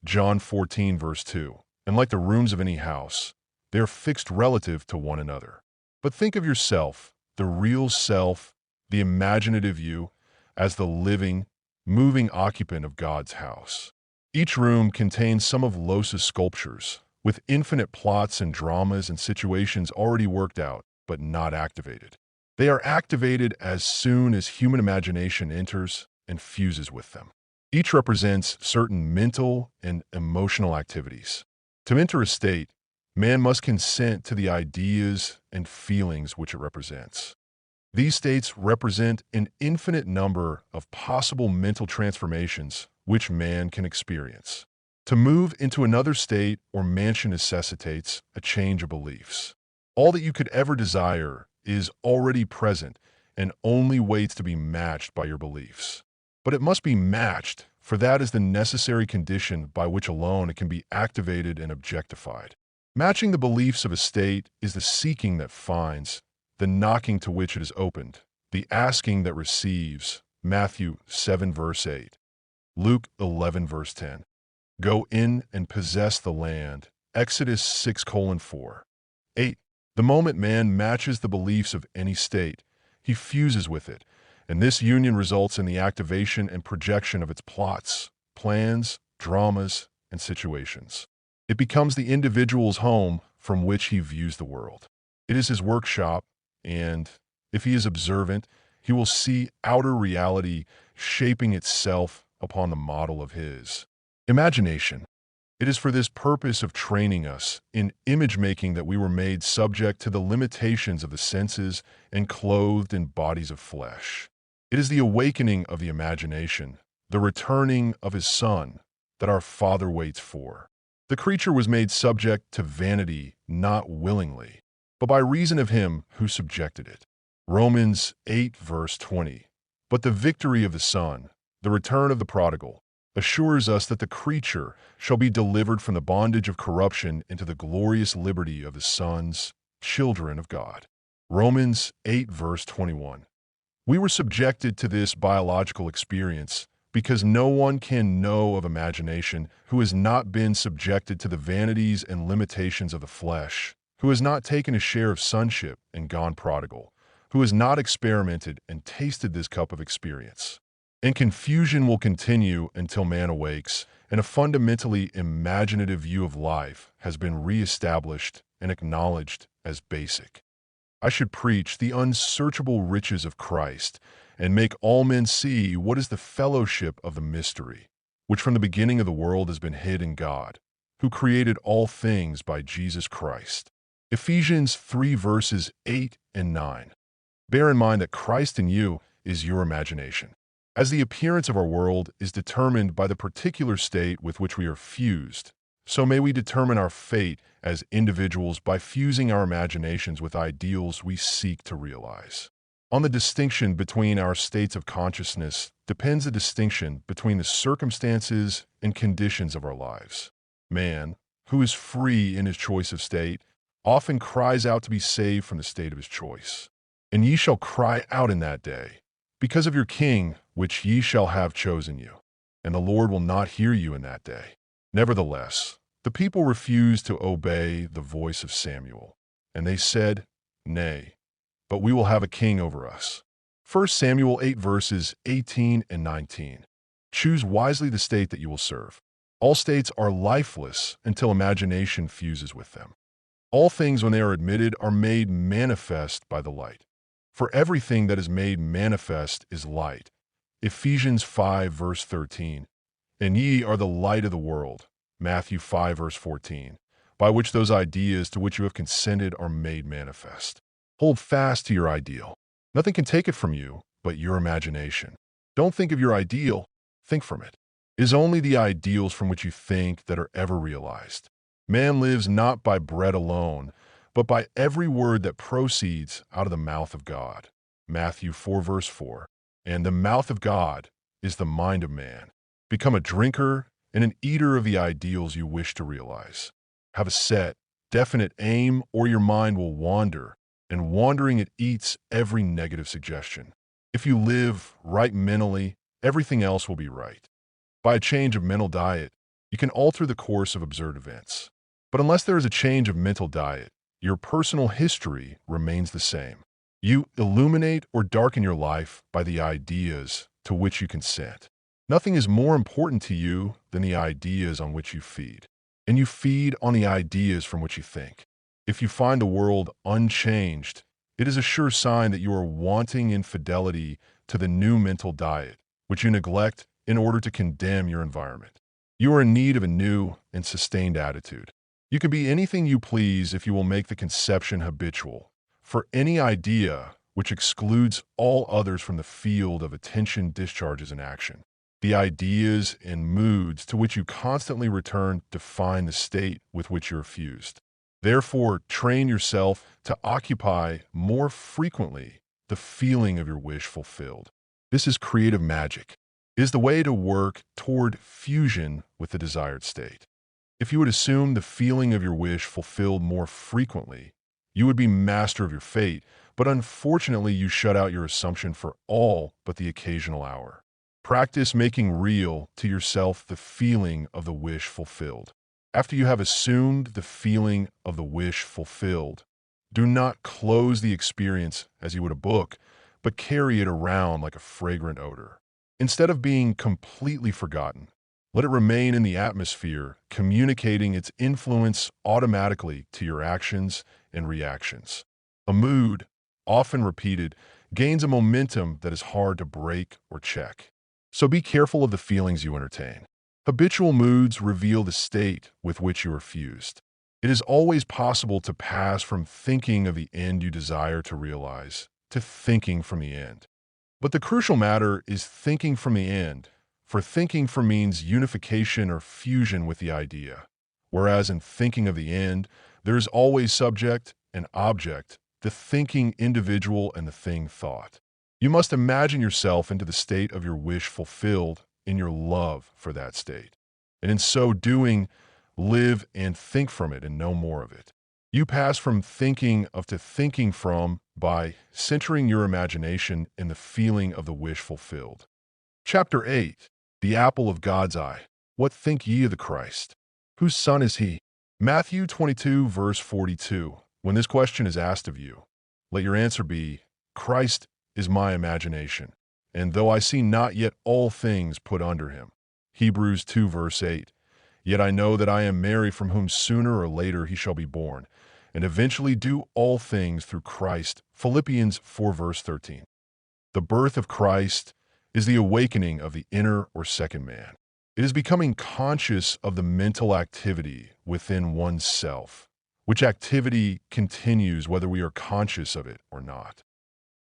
John 14 verse 2. And like the rooms of any house, they are fixed relative to one another. But think of yourself, the real self, the imaginative you, as the living, moving occupant of God's house. Each room contains some of Los's sculptures, with infinite plots and dramas and situations already worked out, but not activated. They are activated as soon as human imagination enters and fuses with them. Each represents certain mental and emotional activities. To enter a state, man must consent to the ideas and feelings which it represents. These states represent an infinite number of possible mental transformations which man can experience. To move into another state or mansion necessitates a change of beliefs. All that you could ever desire is already present and only waits to be matched by your beliefs. But it must be matched, for that is the necessary condition by which alone it can be activated and objectified. Matching the beliefs of a state is the seeking that finds, the knocking to which it is opened, the asking that receives. Matthew 7 verse 8. Luke 11 verse 10. Go in and possess the land. Exodus 6:4. 8. The moment man matches the beliefs of any state, he fuses with it, and this union results in the activation and projection of its plots, plans, dramas, and situations. It becomes the individual's home from which he views the world. It is his workshop, and, if he is observant, he will see outer reality shaping itself upon the model of his imagination. It is for this purpose of training us in image-making that we were made subject to the limitations of the senses and clothed in bodies of flesh. It is the awakening of the imagination, the returning of his Son, that our Father waits for. The creature was made subject to vanity not willingly, but by reason of him who subjected it. Romans 8 verse 20. But the victory of the Son, the return of the prodigal, assures us that the creature shall be delivered from the bondage of corruption into the glorious liberty of the sons, children of God. Romans 8 verse 21. We were subjected to this biological experience because no one can know of imagination who has not been subjected to the vanities and limitations of the flesh, who has not taken a share of sonship and gone prodigal, who has not experimented and tasted this cup of experience. And confusion will continue until man awakes, and a fundamentally imaginative view of life has been reestablished and acknowledged as basic. I should preach the unsearchable riches of Christ and make all men see what is the fellowship of the mystery, which from the beginning of the world has been hid in God, who created all things by Jesus Christ. Ephesians 3 verses 8 and 9. Bear in mind that Christ in you is your imagination. As the appearance of our world is determined by the particular state with which we are fused, so may we determine our fate as individuals by fusing our imaginations with ideals we seek to realize. On the distinction between our states of consciousness depends the distinction between the circumstances and conditions of our lives. Man, who is free in his choice of state, often cries out to be saved from the state of his choice. And ye shall cry out in that day, because of your king, which ye shall have chosen you. And the Lord will not hear you in that day. Nevertheless, the people refused to obey the voice of Samuel, and they said, Nay, but we will have a king over us. 1 Samuel 8 verses 18 and 19. Choose wisely the state that you will serve. All states are lifeless until imagination fuses with them. All things, when they are admitted, are made manifest by the light. For everything that is made manifest is light. Ephesians 5 verse 13. And ye are the light of the world. Matthew 5 verse 14. By which those ideas to which you have consented are made manifest. Hold fast to your ideal. Nothing can take it from you but your imagination. Don't think of your ideal, think from it. It is only the ideals from which you think that are ever realized. Man lives not by bread alone, but by every word that proceeds out of the mouth of God. Matthew 4 verse 4. And the mouth of God is the mind of man. Become a drinker and an eater of the ideals you wish to realize. Have a set, definite aim, or your mind will wander, and wandering it eats every negative suggestion. If you live right mentally, everything else will be right. By a change of mental diet, you can alter the course of absurd events. But unless there is a change of mental diet, your personal history remains the same. You illuminate or darken your life by the ideas to which you consent. Nothing is more important to you than the ideas on which you feed. And you feed on the ideas from which you think. If you find the world unchanged, it is a sure sign that you are wanting in fidelity to the new mental diet, which you neglect in order to condemn your environment. You are in need of a new and sustained attitude. You can be anything you please if you will make the conception habitual. For any idea which excludes all others from the field of attention discharges in action. The ideas and moods to which you constantly return define the state with which you are fused. Therefore, train yourself to occupy more frequently the feeling of your wish fulfilled. This is creative magic. It is the way to work toward fusion with the desired state. If you would assume the feeling of your wish fulfilled more frequently, you would be master of your fate, but unfortunately you shut out your assumption for all but the occasional hour. Practice making real to yourself the feeling of the wish fulfilled. After you have assumed the feeling of the wish fulfilled, do not close the experience as you would a book, but carry it around like a fragrant odor. Instead of being completely forgotten, let it remain in the atmosphere, communicating its influence automatically to your actions and reactions. A mood, often repeated, gains a momentum that is hard to break or check. So be careful of the feelings you entertain. Habitual moods reveal the state with which you are fused. It is always possible to pass from thinking of the end you desire to realize to thinking from the end. But the crucial matter is thinking from the end, for thinking from means unification or fusion with the idea, whereas in thinking of the end, there is always subject and object, the thinking individual and the thing thought. You must imagine yourself into the state of your wish fulfilled in your love for that state. And in so doing, live and think from it and no more of it. You pass from thinking of to thinking from by centering your imagination in the feeling of the wish fulfilled. Chapter 8. the apple of God's eye. What think ye of the Christ? Whose son is he? Matthew 22, verse 42. When this question is asked of you, let your answer be, Christ is my imagination, and though I see not yet all things put under him. Hebrews 2, verse 8. Yet I know that I am Mary, from whom sooner or later he shall be born, and eventually do all things through Christ. Philippians 4, verse 13. The birth of Christ is the awakening of the inner or second man. It is becoming conscious of the mental activity within oneself, which activity continues whether we are conscious of it or not.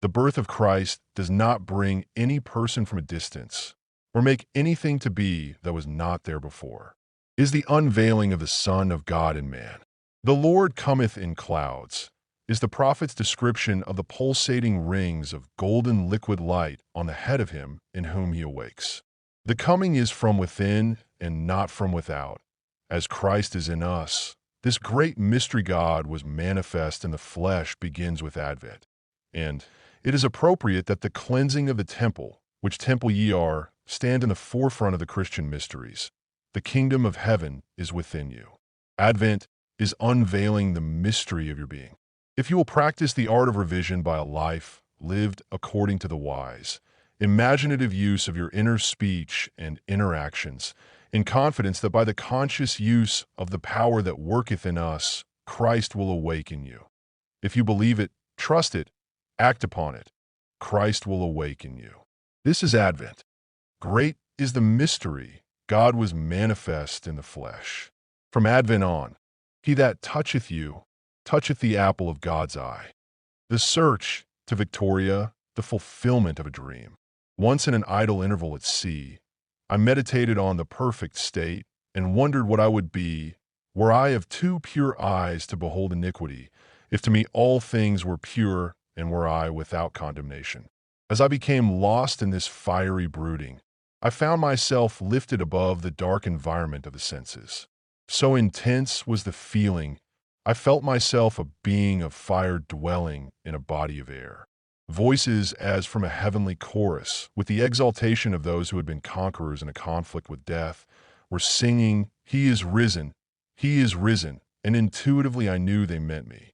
The birth of Christ does not bring any person from a distance or make anything to be that was not there before. It is the unveiling of the Son of God in man. The Lord cometh in clouds is the prophet's description of the pulsating rings of golden liquid light on the head of him in whom he awakes. The coming is from within and not from without. As Christ is in us, this great mystery God was manifest in the flesh begins with Advent. And it is appropriate that the cleansing of the temple, which temple ye are, stand in the forefront of the Christian mysteries. The kingdom of heaven is within you. Advent is unveiling the mystery of your being. If you will practice the art of revision by a life lived according to the wise, imaginative use of your inner speech and inner actions, in confidence that by the conscious use of the power that worketh in us, Christ will awaken you. If you believe it, trust it, act upon it, Christ will awaken you. This is Advent. Great is the mystery. God was manifest in the flesh. From Advent on, he that toucheth you, toucheth the apple of God's eye. The search to Victoria, the fulfillment of a dream. Once in an idle interval at sea, I meditated on the perfect state and wondered what I would be were I of too pure eyes to behold iniquity, if to me all things were pure and were I without condemnation. As I became lost in this fiery brooding, I found myself lifted above the dark environment of the senses. So intense was the feeling, I felt myself a being of fire dwelling in a body of air. Voices as from a heavenly chorus, with the exaltation of those who had been conquerors in a conflict with death, were singing, He is risen, He is risen, and intuitively I knew they meant me.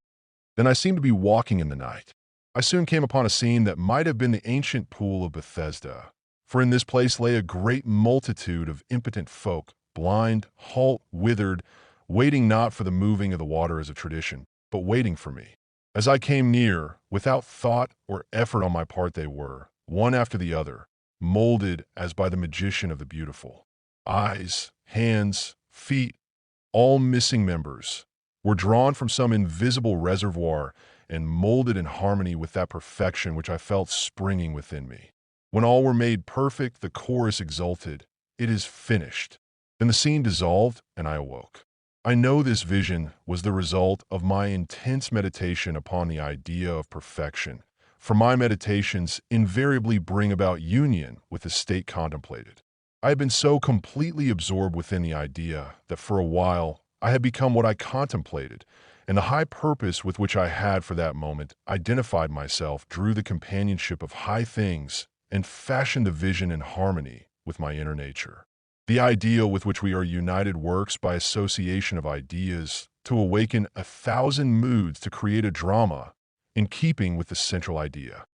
Then I seemed to be walking in the night. I soon came upon a scene that might have been the ancient pool of Bethesda, for in this place lay a great multitude of impotent folk, blind, halt, withered, waiting not for the moving of the water as a tradition, but waiting for me. As I came near, without thought or effort on my part they were, one after the other, molded as by the magician of the beautiful. Eyes, hands, feet, all missing members, were drawn from some invisible reservoir and molded in harmony with that perfection which I felt springing within me. When all were made perfect, the chorus exulted, It is finished. Then the scene dissolved, and I awoke. I know this vision was the result of my intense meditation upon the idea of perfection, for my meditations invariably bring about union with the state contemplated. I had been so completely absorbed within the idea that for a while I had become what I contemplated, and the high purpose with which I had for that moment identified myself drew the companionship of high things and fashioned the vision in harmony with my inner nature. The ideal with which we are united works by association of ideas to awaken 1,000 moods to create a drama in keeping with the central idea.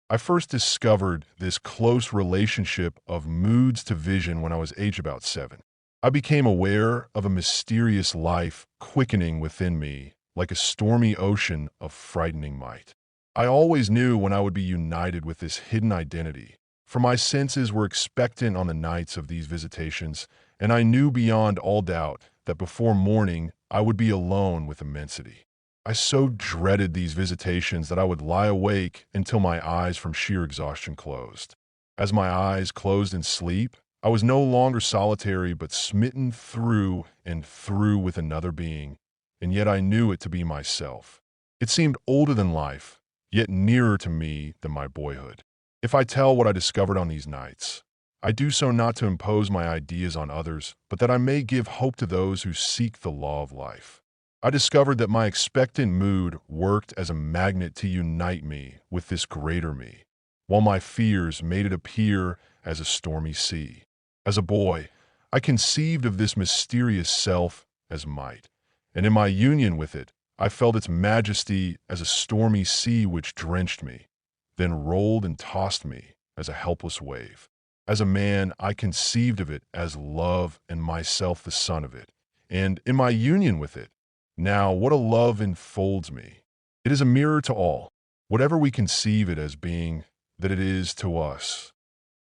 I first discovered this close relationship of moods to vision when I was aged about 7. I became aware of a mysterious life quickening within me like a stormy ocean of frightening might. I always knew when I would be united with this hidden identity, for my senses were expectant on the nights of these visitations, and I knew beyond all doubt that before morning I would be alone with immensity. I so dreaded these visitations that I would lie awake until my eyes from sheer exhaustion closed. As my eyes closed in sleep, I was no longer solitary but smitten through and through with another being, and yet I knew it to be myself. It seemed older than life, yet nearer to me than my boyhood. If I tell what I discovered on these nights, I do so not to impose my ideas on others, but that I may give hope to those who seek the law of life. I discovered that my expectant mood worked as a magnet to unite me with this greater me, while my fears made it appear as a stormy sea. As a boy, I conceived of this mysterious self as might, and in my union with it, I felt its majesty as a stormy sea which drenched me, then rolled and tossed me as a helpless wave. As a man, I conceived of it as love and myself the son of it, and in my union with it, now what a love enfolds me. It is a mirror to all, whatever we conceive it as being, that it is to us.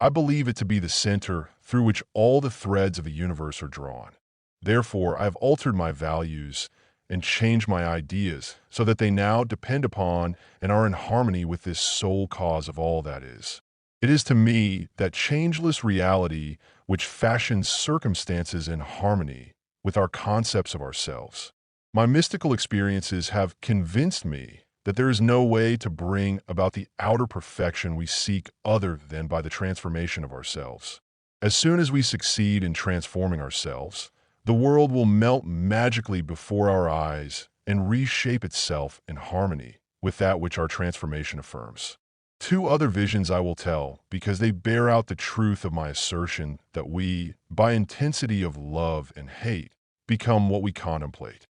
I believe it to be the center through which all the threads of a universe are drawn. Therefore, I have altered my values and changed my ideas so that they now depend upon and are in harmony with this sole cause of all that is. It is to me that changeless reality which fashions circumstances in harmony with our concepts of ourselves. My mystical experiences have convinced me that there is no way to bring about the outer perfection we seek other than by the transformation of ourselves. As soon as we succeed in transforming ourselves, the world will melt magically before our eyes and reshape itself in harmony with that which our transformation affirms. Two other visions I will tell because they bear out the truth of my assertion that we, by intensity of love and hate, become what we contemplate.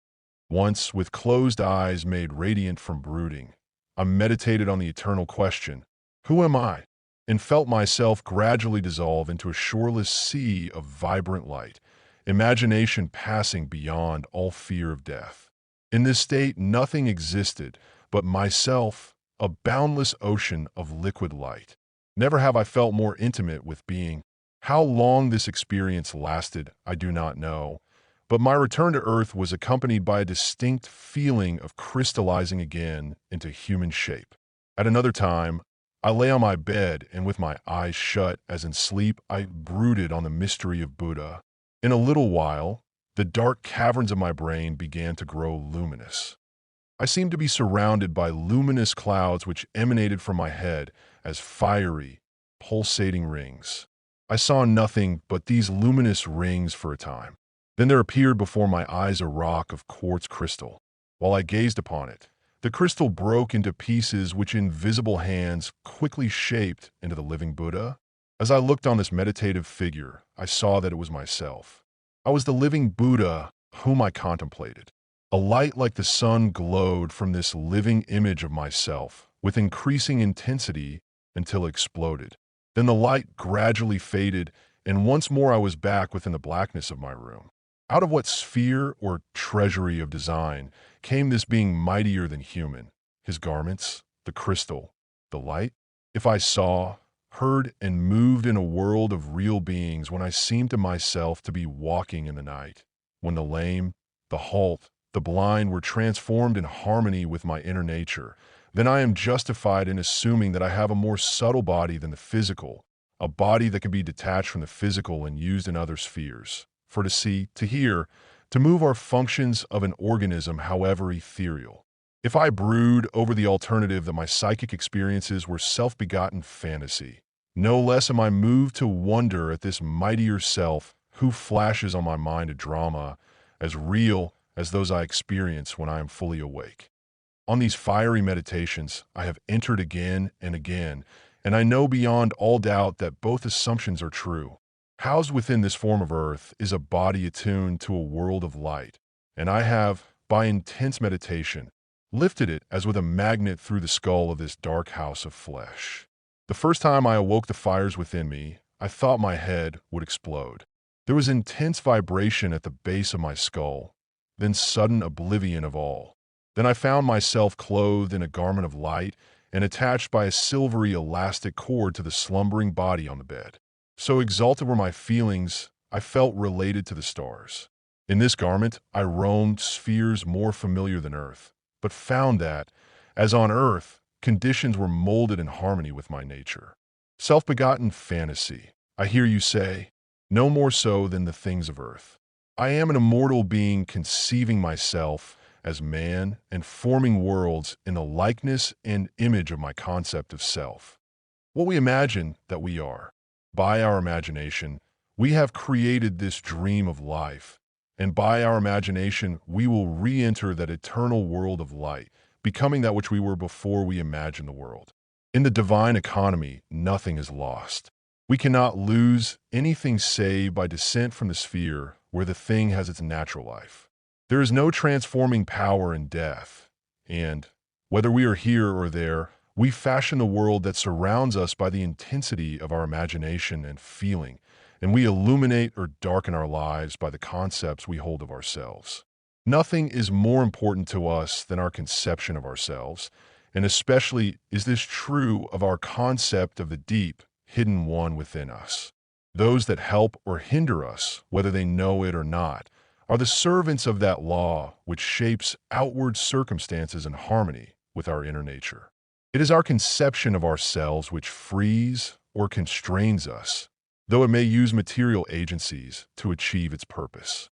Once, with closed eyes made radiant from brooding, I meditated on the eternal question, who am I? And felt myself gradually dissolve into a shoreless sea of vibrant light, imagination passing beyond all fear of death. In this state, nothing existed but myself, a boundless ocean of liquid light. Never have I felt more intimate with being. How long this experience lasted, I do not know, but my return to Earth was accompanied by a distinct feeling of crystallizing again into human shape. At another time, I lay on my bed and with my eyes shut as in sleep, I brooded on the mystery of Buddha. In a little while, the dark caverns of my brain began to grow luminous. I seemed to be surrounded by luminous clouds which emanated from my head as fiery, pulsating rings. I saw nothing but these luminous rings for a time. Then there appeared before my eyes a rock of quartz crystal. While I gazed upon it, the crystal broke into pieces which invisible hands quickly shaped into the living Buddha. As I looked on this meditative figure, I saw that it was myself. I was the living Buddha whom I contemplated. A light like the sun glowed from this living image of myself with increasing intensity until it exploded. Then the light gradually faded, and once more I was back within the blackness of my room. Out of what sphere or treasury of design came this being mightier than human? His garments, the crystal, the light? If I saw, heard, and moved in a world of real beings when I seemed to myself to be walking in the night, when the lame, the halt, the blind were transformed in harmony with my inner nature, then I am justified in assuming that I have a more subtle body than the physical, a body that can be detached from the physical and used in other spheres. For to see, to hear, to move are functions of an organism, however ethereal. If I brood over the alternative that my psychic experiences were self-begotten fantasy, no less am I moved to wonder at this mightier self who flashes on my mind a drama as real as those I experience when I am fully awake. On these fiery meditations, I have entered again and again, and I know beyond all doubt that both assumptions are true. Housed within this form of earth is a body attuned to a world of light, and I have, by intense meditation, lifted it as with a magnet through the skull of this dark house of flesh. The first time I awoke the fires within me, I thought my head would explode. There was intense vibration at the base of my skull, then sudden oblivion of all. Then I found myself clothed in a garment of light and attached by a silvery elastic cord to the slumbering body on the bed. So exalted were my feelings, I felt related to the stars. In this garment, I roamed spheres more familiar than Earth, but found that, as on Earth, conditions were molded in harmony with my nature. Self-begotten fantasy, I hear you say, no more so than the things of Earth. I am an immortal being conceiving myself as man and forming worlds in the likeness and image of my concept of self. What we imagine that we are. By our imagination, we have created this dream of life, and by our imagination, we will re-enter that eternal world of light, becoming that which we were before we imagined the world. In the divine economy, nothing is lost. We cannot lose anything save by descent from the sphere where the thing has its natural life. There is no transforming power in death, and, whether we are here or there, we fashion the world that surrounds us by the intensity of our imagination and feeling, and we illuminate or darken our lives by the concepts we hold of ourselves. Nothing is more important to us than our conception of ourselves, and especially is this true of our concept of the deep, hidden one within us. Those that help or hinder us, whether they know it or not, are the servants of that law which shapes outward circumstances in harmony with our inner nature. It is our conception of ourselves which frees or constrains us, though it may use material agencies to achieve its purpose.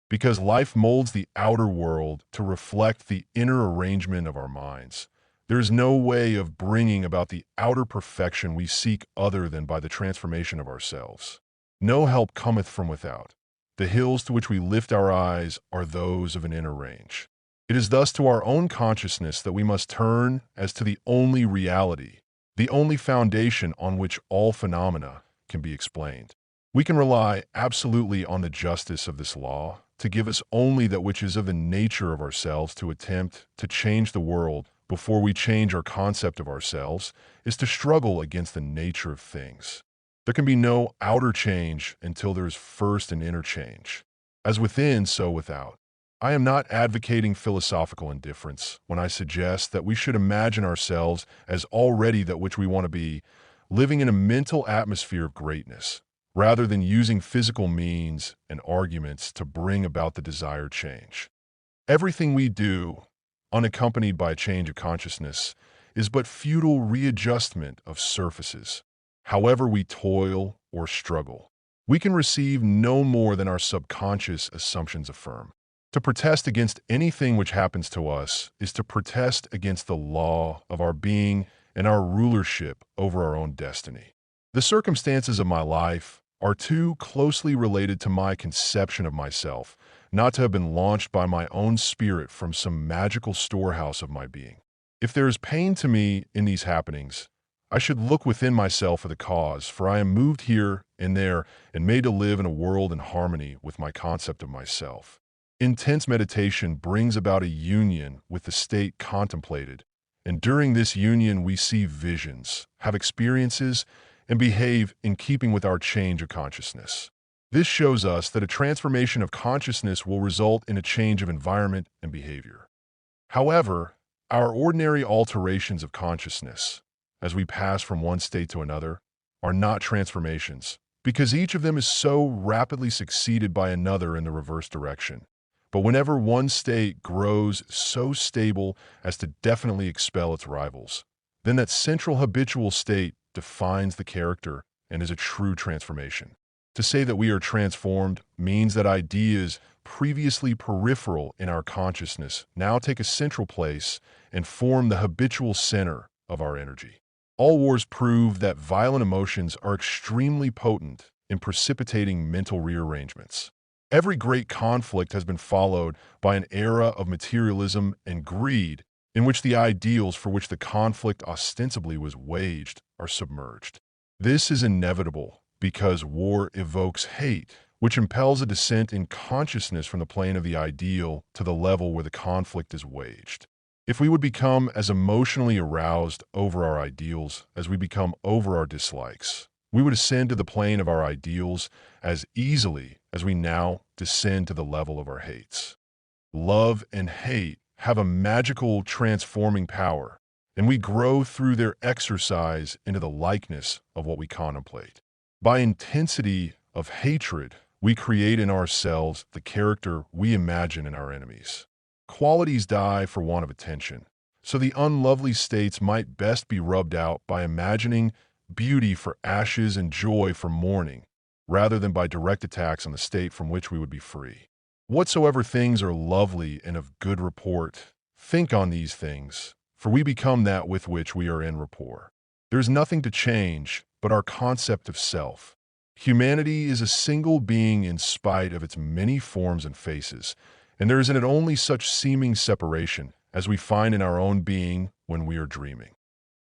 Because life molds the outer world to reflect the inner arrangement of our minds, there is no way of bringing about the outer perfection we seek other than by the transformation of ourselves. No help cometh from without. The hills to which we lift our eyes are those of an inner range. It is thus to our own consciousness that we must turn as to the only reality, the only foundation on which all phenomena can be explained. We can rely absolutely on the justice of this law to give us only that which is of the nature of ourselves. To attempt to change the world before we change our concept of ourselves is to struggle against the nature of things. There can be no outer change until there is first an inner change. As within, so without. I am not advocating philosophical indifference when I suggest that we should imagine ourselves as already that which we want to be, living in a mental atmosphere of greatness, rather than using physical means and arguments to bring about the desired change. Everything we do, unaccompanied by a change of consciousness, is but futile readjustment of surfaces. However we toil or struggle, we can receive no more than our subconscious assumptions affirm. To protest against anything which happens to us is to protest against the law of our being and our rulership over our own destiny. The circumstances of my life are too closely related to my conception of myself not to have been launched by my own spirit from some magical storehouse of my being. If there is pain to me in these happenings, I should look within myself for the cause, for I am moved here and there and made to live in a world in harmony with my concept of myself. Intense meditation brings about a union with the state contemplated, and during this union we see visions, have experiences, and behave in keeping with our change of consciousness. This shows us that a transformation of consciousness will result in a change of environment and behavior. However, our ordinary alterations of consciousness, as we pass from one state to another, are not transformations, because each of them is so rapidly succeeded by another in the reverse direction. But whenever one state grows so stable as to definitely expel its rivals, then that central habitual state defines the character and is a true transformation. To say that we are transformed means that ideas previously peripheral in our consciousness now take a central place and form the habitual center of our energy. All wars prove that violent emotions are extremely potent in precipitating mental rearrangements. Every great conflict has been followed by an era of materialism and greed in which the ideals for which the conflict ostensibly was waged are submerged. This is inevitable because war evokes hate, which impels a descent in consciousness from the plane of the ideal to the level where the conflict is waged. If we would become as emotionally aroused over our ideals as we become over our dislikes, we would ascend to the plane of our ideals as easily as we now descend to the level of our hates. Love and hate have a magical transforming power, and we grow through their exercise into the likeness of what we contemplate. By intensity of hatred, we create in ourselves the character we imagine in our enemies. Qualities die for want of attention, so the unlovely states might best be rubbed out by imagining beauty for ashes and joy for mourning, rather than by direct attacks on the state from which we would be free. Whatsoever things are lovely and of good report, think on these things, for we become that with which we are in rapport. There is nothing to change but our concept of self. Humanity is a single being in spite of its many forms and faces, and there is in it only such seeming separation as we find in our own being when we are dreaming.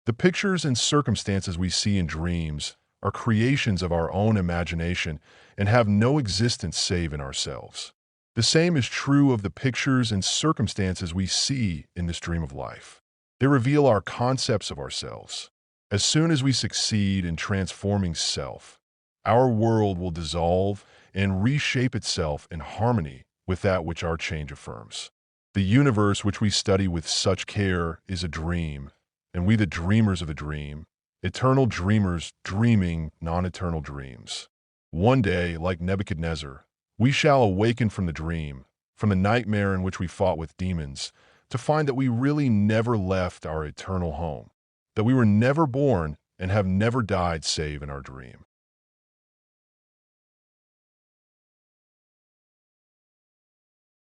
The pictures and circumstances we see in dreams are creations of our own imagination and have no existence save in ourselves. The same is true of the pictures and circumstances we see in this dream of life. They reveal our concepts of ourselves. As soon as we succeed in transforming self, our world will dissolve and reshape itself in harmony with that which our change affirms. The universe which we study with such care is a dream, and we the dreamers of a dream, eternal dreamers dreaming non-eternal dreams. One day, like Nebuchadnezzar, we shall awaken from the dream, from the nightmare in which we fought with demons, to find that we really never left our eternal home, that we were never born and have never died save in our dream.